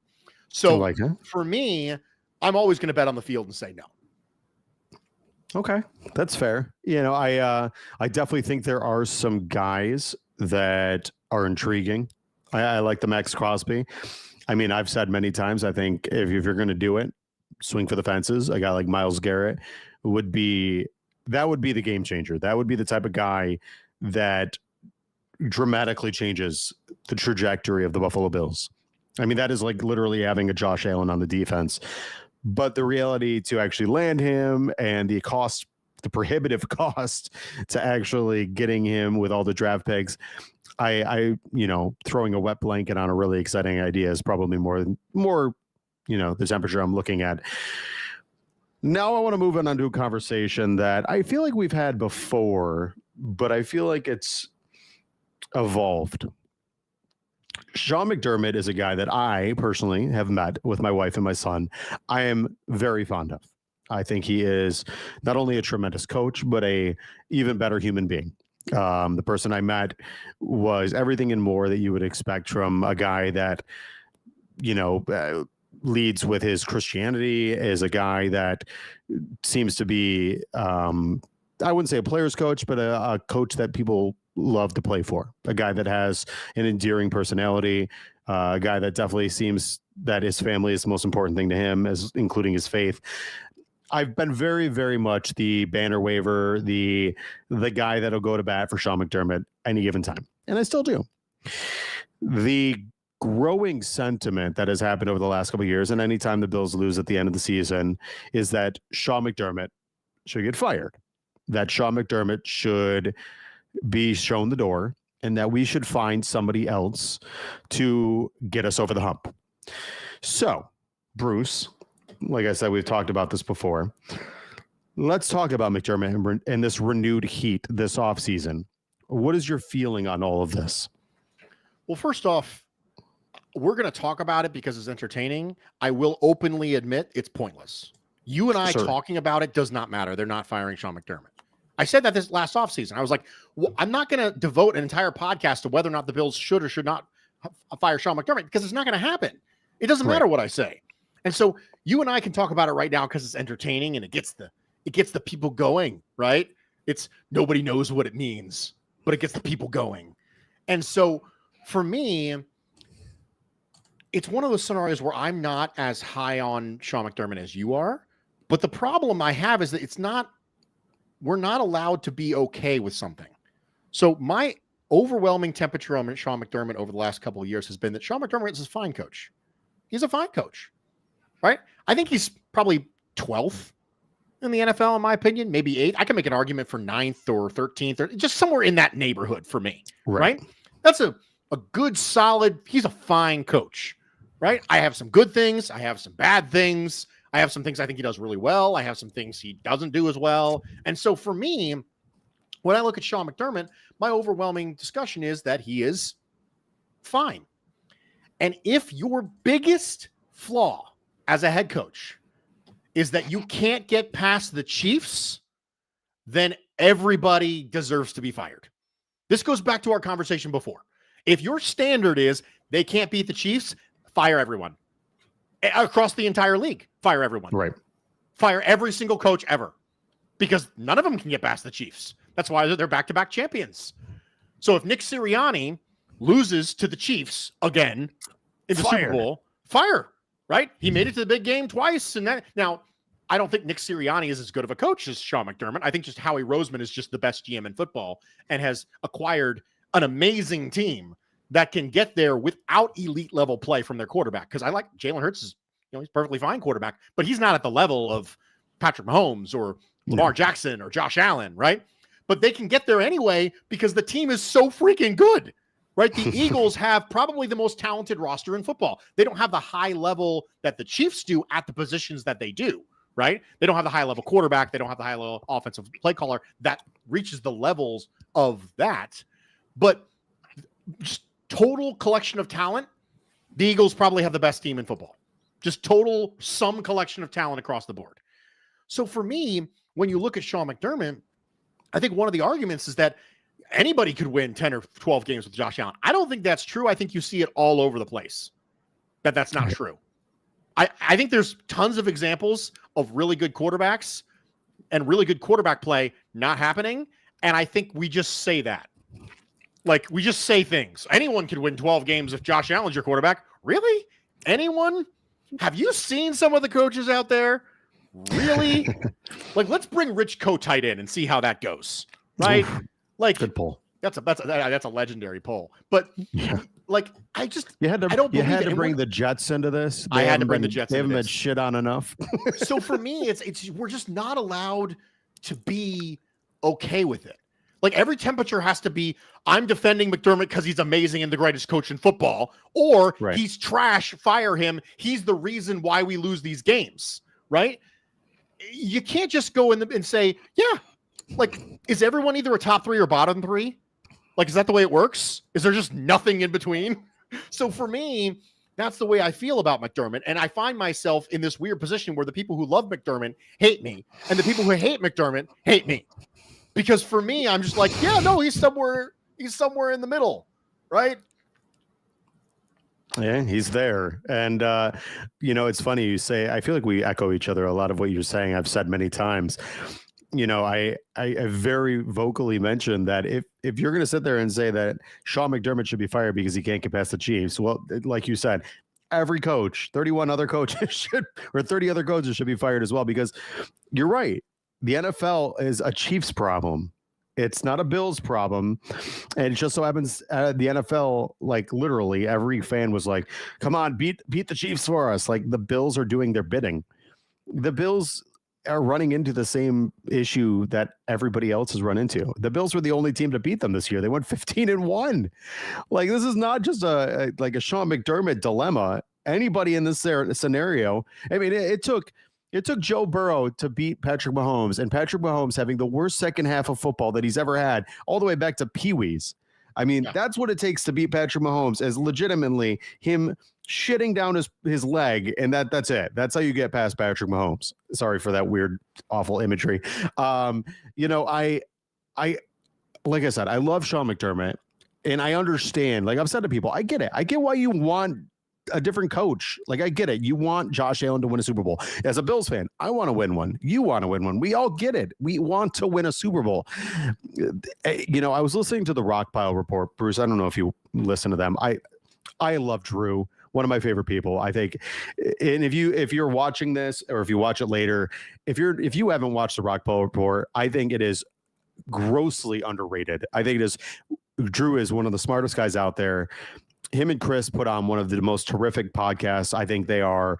So for me, I'm always going to bet on the field and say no. Okay, that's fair. I definitely think there are some guys that are intriguing. I like the Max Crosby. I mean, I've said many times, I think if you're going to do it, swing for the fences. A guy like Myles Garrett would be the game changer. That would be the type of guy that dramatically changes the trajectory of the Buffalo Bills. I mean, that is like literally having a Josh Allen on the defense. But the reality to actually land him and the prohibitive cost to actually getting him with all the draft picks, I throwing a wet blanket on a really exciting idea is probably more, the temperature I'm looking at. Now I want to move on to a conversation that I feel like we've had before, but I feel like it's evolved. Sean McDermott is a guy that I personally have met with my wife and my son. I am very fond of. I think he is not only a tremendous coach, but a even better human being. The person I met was everything and more that you would expect from a guy that, leads with his Christianity, is a guy that seems to be, I wouldn't say a player's coach, but a coach that people love to play for, a guy that has an endearing personality, a guy that definitely seems that his family is the most important thing to him, as including his faith. I've been very, very much the banner waver, the guy that'll go to bat for Sean McDermott any given time. And I still do. The growing sentiment that has happened over the last couple of years, and anytime the Bills lose at the end of the season, is that Sean McDermott should get fired, that Sean McDermott should be shown the door, and that we should find somebody else to get us over the hump. So, Bruce, like I said, we've talked about this before. Let's talk about McDermott and this renewed heat this offseason. What is your feeling on all of this? Well, first off, we're going to talk about it because it's entertaining. I will openly admit it's pointless. You and I talking about it does not matter. They're not firing Sean McDermott. I said that this last offseason. I was like, well, I'm not going to devote an entire podcast to whether or not the Bills should or should not fire Sean McDermott because it's not going to happen. It doesn't matter what I say. And so you and I can talk about it right now because it's entertaining and it gets the people going, right? It's nobody knows what it means, but it gets the people going. And so for me, it's one of those scenarios where I'm not as high on Sean McDermott as you are, But the problem I have is that we're not allowed to be okay with something. So my overwhelming temperature on Sean McDermott over the last couple of years has been that Sean McDermott is a fine coach. He's a fine coach, right? I think he's probably 12th in the NFL, in my opinion, maybe 8th. I can make an argument for 9th or 13th, or just somewhere in that neighborhood for me, right? That's a good, solid, he's a fine coach, right? I have some good things. I have some bad things. I have some things I think he does really well. I have some things he doesn't do as well. And so for me, when I look at Sean McDermott, my overwhelming discussion is that he is fine. And if your biggest flaw as a head coach is that you can't get past the Chiefs, then everybody deserves to be fired. This goes back to our conversation before. If your standard is they can't beat the Chiefs, fire everyone. Across the entire league, fire everyone. Right. Fire every single coach ever. Because none of them can get past the Chiefs. That's why they're back-to-back champions. So if Nick Sirianni loses to the Chiefs again in the Super Bowl, fire, right? He made it to the big game twice. And that now, I don't think Nick Sirianni is as good of a coach as Sean McDermott. I think just Howie Roseman is just the best GM in football and has acquired an amazing team that can get there without elite level play from their quarterback. Because I like Jalen Hurts is, he's a perfectly fine quarterback, but he's not at the level of Patrick Mahomes or Lamar Jackson or Josh Allen, right? But they can get there anyway because the team is so freaking good, right? The Eagles have probably the most talented roster in football. They don't have the high level that the Chiefs do at the positions that they do, right? They don't have the high level quarterback. They don't have the high level offensive play caller that reaches the levels of that. But just total collection of talent, the Eagles probably have the best team in football. Just total some collection of talent across the board. So for me, when you look at Sean McDermott, I think one of the arguments is that anybody could win 10 or 12 games with Josh Allen. I don't think that's true. I think you see it all over the place that's not true. I think there's tons of examples of really good quarterbacks and really good quarterback play not happening. And I think we just say that. Like, we just say things. Anyone could win 12 games if Josh Allen's your quarterback. Really? Anyone? Have you seen some of the coaches out there? Really? Like, let's bring Rich Kotite in and see how that goes. Right? Oof. Like, Good pull. That's a legendary poll. But like, I don't believe you had to bring the Jets into this. I had to bring the Jets They into haven't this. been shit on enough. So for me, it's we're just not allowed to be okay with it. Like, every temperature has to be, I'm defending McDermott because he's amazing and the greatest coach in football, or he's trash, fire him. He's the reason why we lose these games, right? You can't just go in and say, yeah, like, is everyone either a top 3 or bottom 3? Like, is that the way it works? Is there just nothing in between? So for me, that's the way I feel about McDermott. And I find myself in this weird position where the people who love McDermott hate me, and the people who hate McDermott hate me. Because for me, I'm just like, yeah, no, he's somewhere in the middle, right? Yeah, he's there. And, it's funny you say, I feel like we echo each other. A lot of what you're saying, I've said many times. I very vocally mentioned that if you're going to sit there and say that Sean McDermott should be fired because he can't get past the Chiefs, well, like you said, every coach, 31 other coaches 30 other coaches should be fired as well, because you're right. The NFL is a Chiefs problem. It's not a Bills problem. And it just so happens the NFL, like, literally every fan was like, come on, beat the Chiefs for us. Like, the Bills are doing their bidding. The Bills are running into the same issue that everybody else has run into. The Bills were the only team to beat them this year. They went 15-1. Like, this is not just a Sean McDermott dilemma. Anybody in this scenario, I mean, it took Joe Burrow to beat Patrick Mahomes, and Patrick Mahomes having the worst second half of football that he's ever had, all the way back to Pee-wees. I mean, that's what it takes to beat Patrick Mahomes, is legitimately him shitting down his leg, and that's it. That's how you get past Patrick Mahomes. Sorry for that weird, awful imagery. I like I said, I love Sean McDermott, and I understand. Like I've said to people, I get it. I get why you want a different coach. Like, I get it. You want Josh Allen to win a Super Bowl. As a Bills fan, I want to win one. You want to win one. We all get it. We want to win a Super Bowl. I was listening to the Rockpile Report, Bruce. I don't know if you listen to them. I love Drew. one of my favorite people. I think, and if you're watching this or if you watch it later, if you haven't watched the Rock Paul Report, I think it is grossly underrated. I think it is. Drew is one of the smartest guys out there. Him and Chris put on one of the most terrific podcasts. I think they are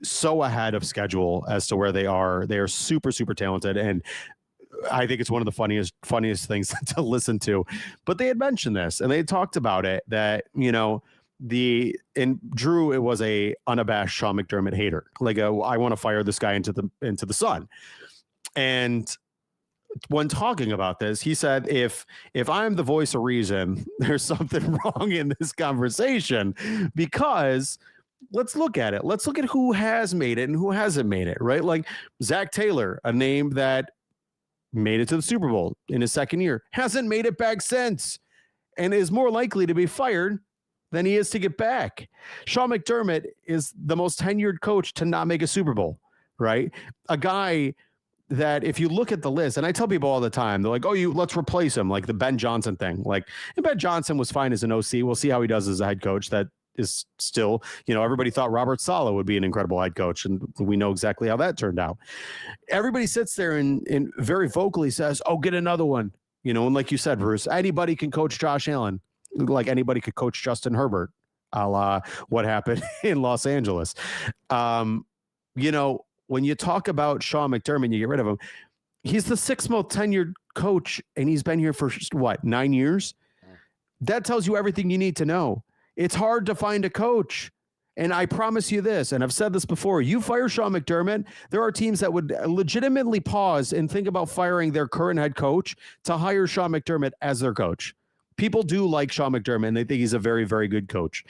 so ahead of schedule as to where they are. They are super, super talented. And I think it's one of the funniest things to listen to. But they had mentioned this and they had talked about it that, in Drew, it was a unabashed Sean McDermott hater. Like, I want to fire this guy into the sun. And when talking about this, he said, if I'm the voice of reason, there's something wrong in this conversation, because let's look at it. Let's look at who has made it and who hasn't made it, right? Like Zach Taylor, a name that made it to the Super Bowl in his second year, hasn't made it back since and is more likely to be fired than he is to get back. Sean McDermott is the most tenured coach to not make a Super Bowl, right? A guy that if you look at the list, and I tell people all the time, they're like, let's replace him, like the Ben Johnson thing. Like, and Ben Johnson was fine as an OC. We'll see how he does as a head coach. That is still, everybody thought Robert Saleh would be an incredible head coach, and we know exactly how that turned out. Everybody sits there and very vocally says, get another one. And like you said, Bruce, anybody can coach Josh Allen, like anybody could coach Justin Herbert, a la what happened in Los Angeles. When you talk about Sean McDermott, you get rid of him. He's the sixth most tenured coach, and he's been here for 9 years? That tells you everything you need to know. It's hard to find a coach. And I promise you this, and I've said this before, you fire Sean McDermott, there are teams that would legitimately pause and think about firing their current head coach to hire Sean McDermott as their coach. People do like Sean McDermott, and they think he's a very, very good coach.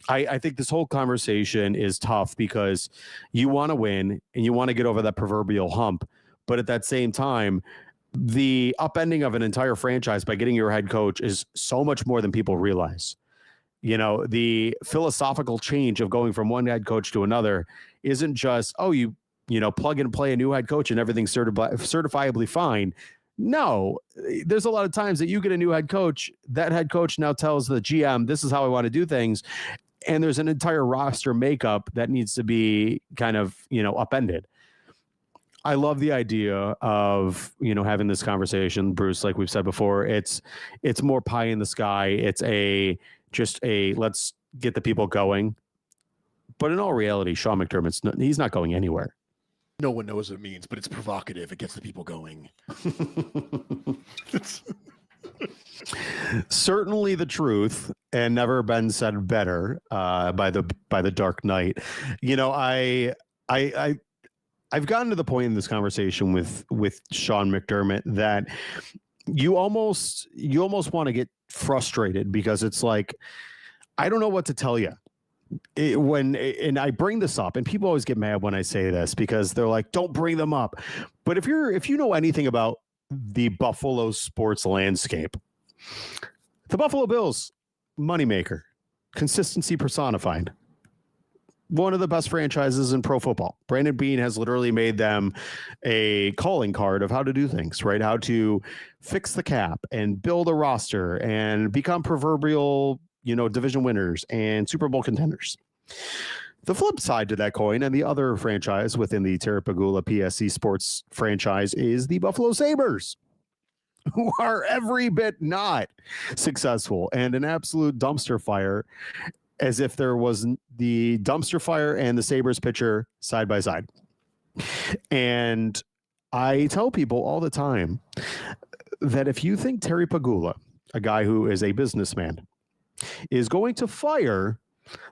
I think this whole conversation is tough because you want to win and you want to get over that proverbial hump. But at that same time, the upending of an entire franchise by getting your head coach is so much more than people realize. The philosophical change of going from one head coach to another isn't just, you plug and play a new head coach and everything's certifiably fine. No, there's a lot of times that you get a new head coach. That head coach now tells the GM, this is how I want to do things. And there's an entire roster makeup that needs to be kind of, upended. I love the idea of, having this conversation, Bruce, like we've said before. It's more pie in the sky. It's let's get the people going. But in all reality, Sean McDermott's he's not going anywhere. No one knows what it means, but it's provocative. It gets the people going. Certainly the truth, and never been said better by the Dark Knight. I've gotten to the point in this conversation with Sean McDermott that you almost want to get frustrated because it's like, I don't know what to tell you. And I bring this up, and people always get mad when I say this because they're like, don't bring them up. But if you know anything about the Buffalo sports landscape, the Buffalo Bills, moneymaker, consistency personified, one of the best franchises in pro football. Brandon Beane has literally made them a calling card of how to do things, right? How to fix the cap and build a roster and become proverbial, division winners and Super Bowl contenders. The flip side to that coin, and the other franchise within the Terry Pegula PSC sports franchise, is the Buffalo Sabres, who are every bit not successful and an absolute dumpster fire, as if there was the dumpster fire and the Sabres pitcher side by side. And I tell people all the time that if you think Terry Pegula, a guy who is a businessman, is going to fire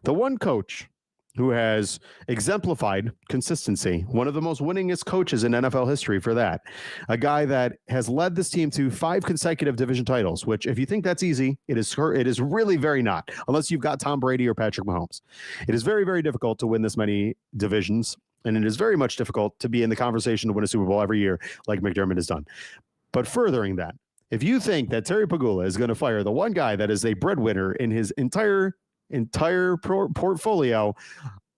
the one coach who has exemplified consistency, one of the most winningest coaches in NFL history for that, a guy that has led this team to 5 consecutive division titles, which if you think that's easy, it is really very not, unless you've got Tom Brady or Patrick Mahomes. It is very, very difficult to win this many divisions, and it is very much difficult to be in the conversation to win a Super Bowl every year like McDermott has done. But furthering that, if you think that Terry Pegula is going to fire the one guy that is a breadwinner in his entire portfolio,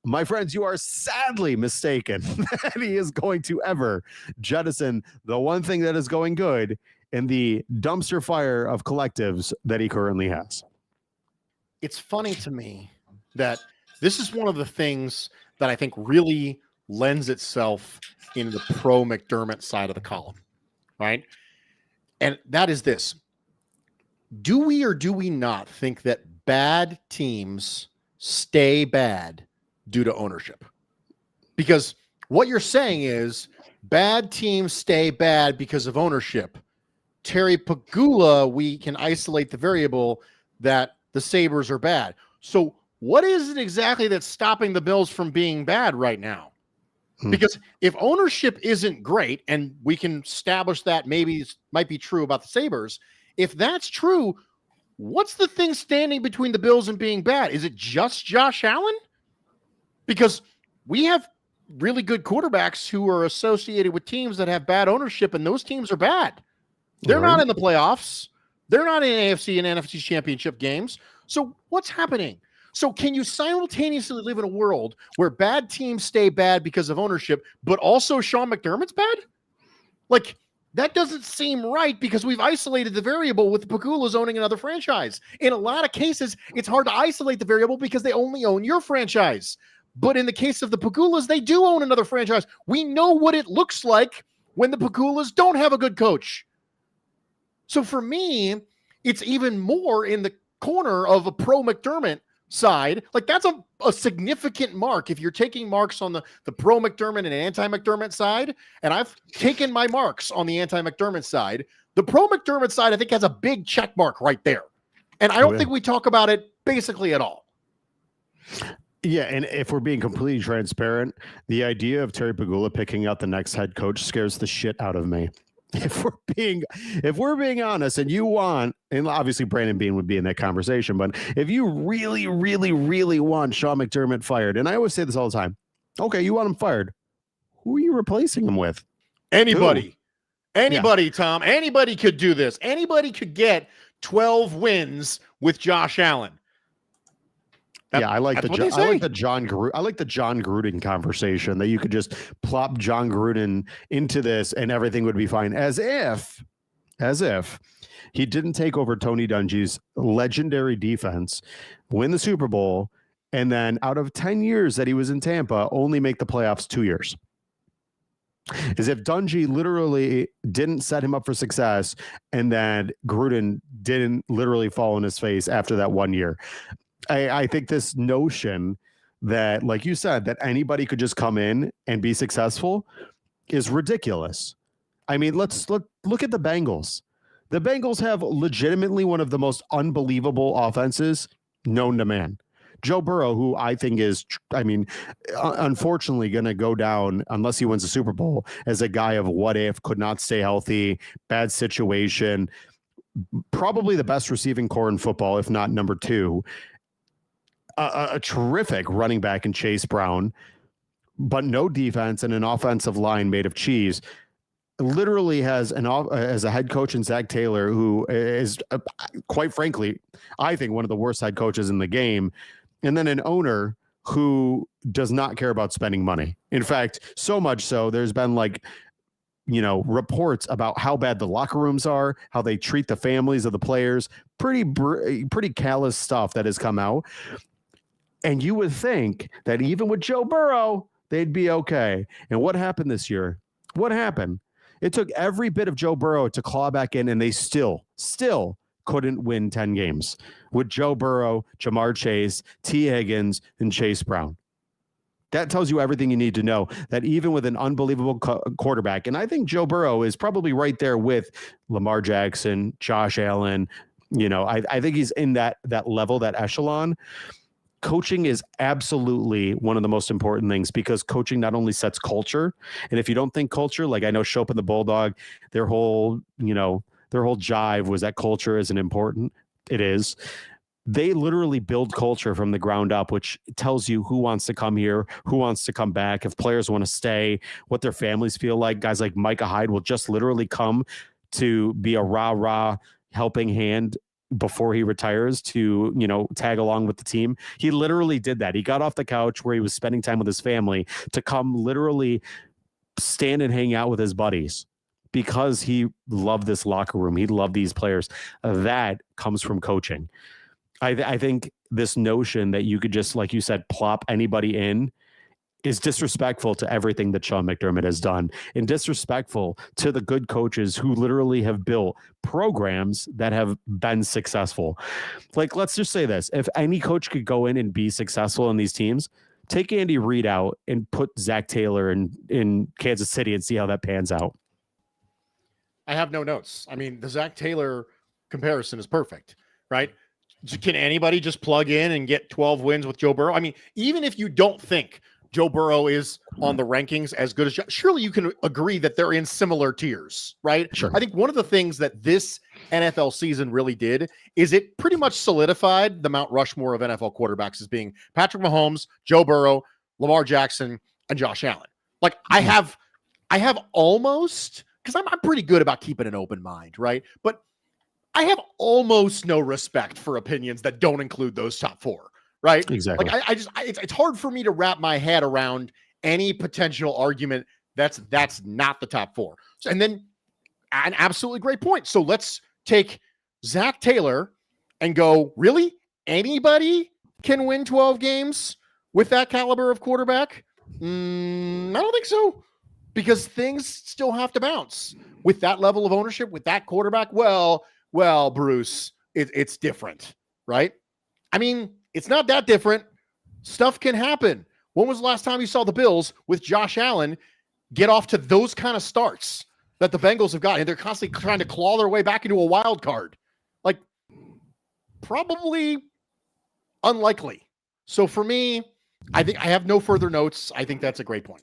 my friends, you are sadly mistaken that he is going to ever jettison the one thing that is going good in the dumpster fire of collectives that he currently has. It's funny to me that This is one of the things that I think really lends itself in the pro McDermott side of the column, right? And that is this. Do we or do we not think that bad teams stay bad due to ownership? Because what you're saying is bad teams stay bad because of ownership. Terry Pagula, we can isolate the variable that the Sabres are bad. So what is it exactly that's stopping the Bills from being bad right now? Because if ownership isn't great, and we can establish that maybe it might be true about the Sabres, if that's true, what's the thing standing between the Bills and being bad? Is it just Josh Allen? Because we have really good quarterbacks who are associated with teams that have bad ownership, and those teams are bad. They're not in the playoffs. They're not in AFC and NFC championship games. So what's happening? So can you simultaneously live in a world where bad teams stay bad because of ownership, but also Sean McDermott's bad? Like, that doesn't seem right because we've isolated the variable with Pagulas owning another franchise. In a lot of cases, it's hard to isolate the variable because they only own your franchise. But in the case of the Pagulas, they do own another franchise. We know what it looks like when the Pagulas don't have a good coach. So for me, it's even more in the corner of a pro McDermott side. Like, that's a significant mark. If you're taking marks on the pro McDermott and anti-McDermott side, and I've taken my marks on the anti-McDermott side, the pro McDermott side, I think, has a big check mark right there. And I don't think we talk about it basically at all. Yeah, and if we're being completely transparent, the idea of Terry Pagula picking out the next head coach scares the shit out of me. If we're being honest, and you want, and obviously Brandon Beane would be in that conversation, but if you really, really, really want Sean McDermott fired, and I always say this all the time, okay, you want him fired. Who are you replacing him with? Anybody, Tom, anybody could do this. Anybody could get 12 wins with Josh Allen. I like the John Gruden conversation, that you could just plop John Gruden into this and everything would be fine, as if he didn't take over Tony Dungy's legendary defense, win the Super Bowl, and then out of 10 years that he was in Tampa, only make the playoffs 2 years. As if Dungy literally didn't set him up for success, and then Gruden didn't literally fall on his face after that 1 year. I think this notion that, like you said, that anybody could just come in and be successful is ridiculous. I mean, look at the Bengals. The Bengals have legitimately one of the most unbelievable offenses known to man. Joe Burrow, who I think is, unfortunately going to go down, unless he wins the Super Bowl, as a guy of what if, could not stay healthy, bad situation, probably the best receiving core in football, if not number two. A terrific running back in Chase Brown, but no defense and an offensive line made of cheese. Literally has as a head coach in Zach Taylor, who is, quite frankly, I think one of the worst head coaches in the game. And then an owner who does not care about spending money. In fact, so much so, there's been reports about how bad the locker rooms are, how they treat the families of the players. Pretty callous stuff that has come out. And you would think that even with Joe Burrow, they'd be okay. And what happened this year? What happened? It took every bit of Joe Burrow to claw back in, and they still couldn't win 10 games with Joe Burrow, Jamar Chase, T. Higgins, and Chase Brown. That tells you everything you need to know, that even with an unbelievable quarterback, and I think Joe Burrow is probably right there with Lamar Jackson, Josh Allen. I think he's in that level, that echelon. Coaching is absolutely one of the most important things, because coaching not only sets culture, and if you don't think culture, like I know Shope and the Bulldog, their whole jive was that culture isn't important. It is. They literally build culture from the ground up, which tells you who wants to come here, who wants to come back, if players want to stay, what their families feel like. Guys like Micah Hyde will just literally come to be a rah-rah helping hand before he retires to, tag along with the team. He literally did that. He got off the couch where he was spending time with his family to come literally stand and hang out with his buddies, because he loved this locker room. He loved these players. That comes from coaching. I think this notion that you could just, like you said, plop anybody in is disrespectful to everything that Sean McDermott has done and disrespectful to the good coaches who literally have built programs that have been successful. Like, let's just say this. If any coach could go in and be successful in these teams, take Andy Reid out and put Zach Taylor in Kansas City and see how that pans out. I have no notes. I mean, the Zach Taylor comparison is perfect, right? Can anybody just plug in and get 12 wins with Joe Burrow? I mean, even if you don't think Joe Burrow is on the rankings as good as surely you can agree that they're in similar tiers, right? Sure. I think one of the things that this NFL season really did is it pretty much solidified the Mount Rushmore of NFL quarterbacks as being Patrick Mahomes, Joe Burrow, Lamar Jackson, and Josh Allen. Like I have almost, because I'm pretty good about keeping an open mind, right? But I have almost no respect for opinions that don't include those top four. Right. Exactly. Like it's hard for me to wrap my head around any potential argument that's not the top four. So, and then an absolutely great point. So let's take Zach Taylor and go, really? Anybody can win 12 games with that caliber of quarterback? I don't think so, because things still have to bounce with that level of ownership, with that quarterback. Well, Bruce, it's different, right? I mean, it's not that different. Stuff can happen. When was the last time you saw the Bills with Josh Allen get off to those kind of starts that the Bengals have got? And they're constantly trying to claw their way back into a wild card. Like, probably unlikely. So for me, I think I have no further notes. I think that's a great point.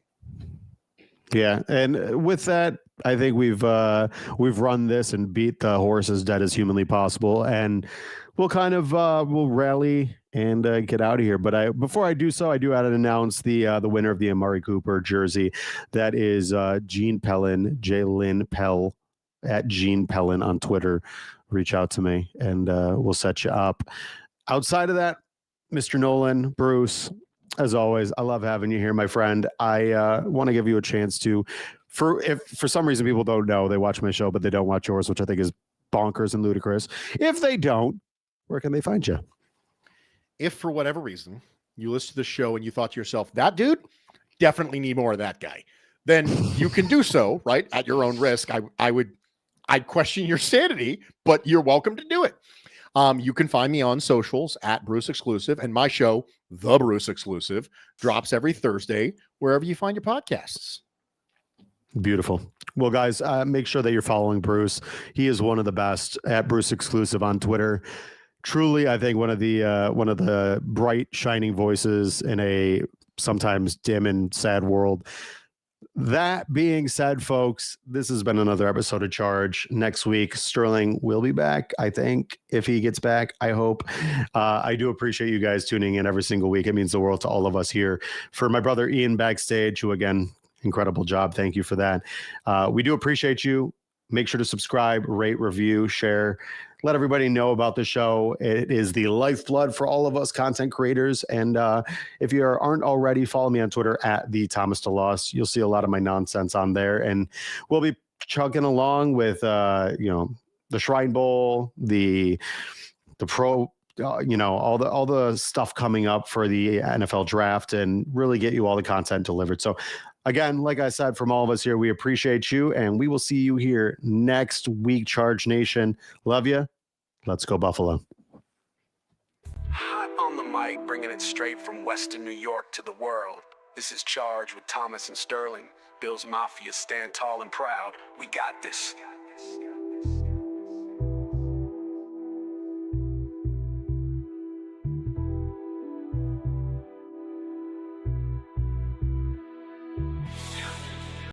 Yeah, and with that, I think we've run this and beat the horse as dead as humanly possible, and we'll kind of we'll rally and get out of here. But before I do so, I do have to announce the winner of the Amari Cooper jersey. That is Gene Pellin, Jalen Pell at Gene Pellin on Twitter. Reach out to me, and we'll set you up. Outside of that, Mr. Nolan, Bruce, as always, I love having you here, my friend. I want to give you a chance to, if for some reason people don't know, they watch my show, but they don't watch yours, which I think is bonkers and ludicrous. If they don't, where can they find you? If for whatever reason you listen to the show and you thought to yourself, that dude definitely need more of that guy, then you can do so, right? At your own risk. I'd question your sanity, but you're welcome to do it. You can find me on socials at Bruce Exclusive, and my show, The Bruce Exclusive, drops every Thursday wherever you find your podcasts. Beautiful. Well, guys, make sure that you're following Bruce. He is one of the best at Bruce Exclusive on Twitter. Truly, I think one of the bright, shining voices in a sometimes dim and sad world. That being said, folks, this has been another episode of Charge. Next week, Sterling will be back, I think, if he gets back, I hope. I do appreciate you guys tuning in every single week. It means the world to all of us here. For my brother Ian backstage, who, again, incredible job. Thank you for that. We do appreciate you. Make sure to subscribe, rate, review, share. Let everybody know about the show. It is the lifeblood for all of us content creators. And if you aren't already, follow me on Twitter at the Thomas DeLoss. You'll see a lot of my nonsense on there. And we'll be chugging along with, the Shrine Bowl, the pro, all the stuff coming up for the NFL draft, and really get you all the content delivered. So again, like I said, from all of us here, we appreciate you, and we will see you here next week, Charge Nation. Love you. Let's go, Buffalo. Hot on the mic, bringing it straight from Western New York to the world. This is Charge with Thomas and Sterling. Bills Mafia, stand tall and proud. We got this.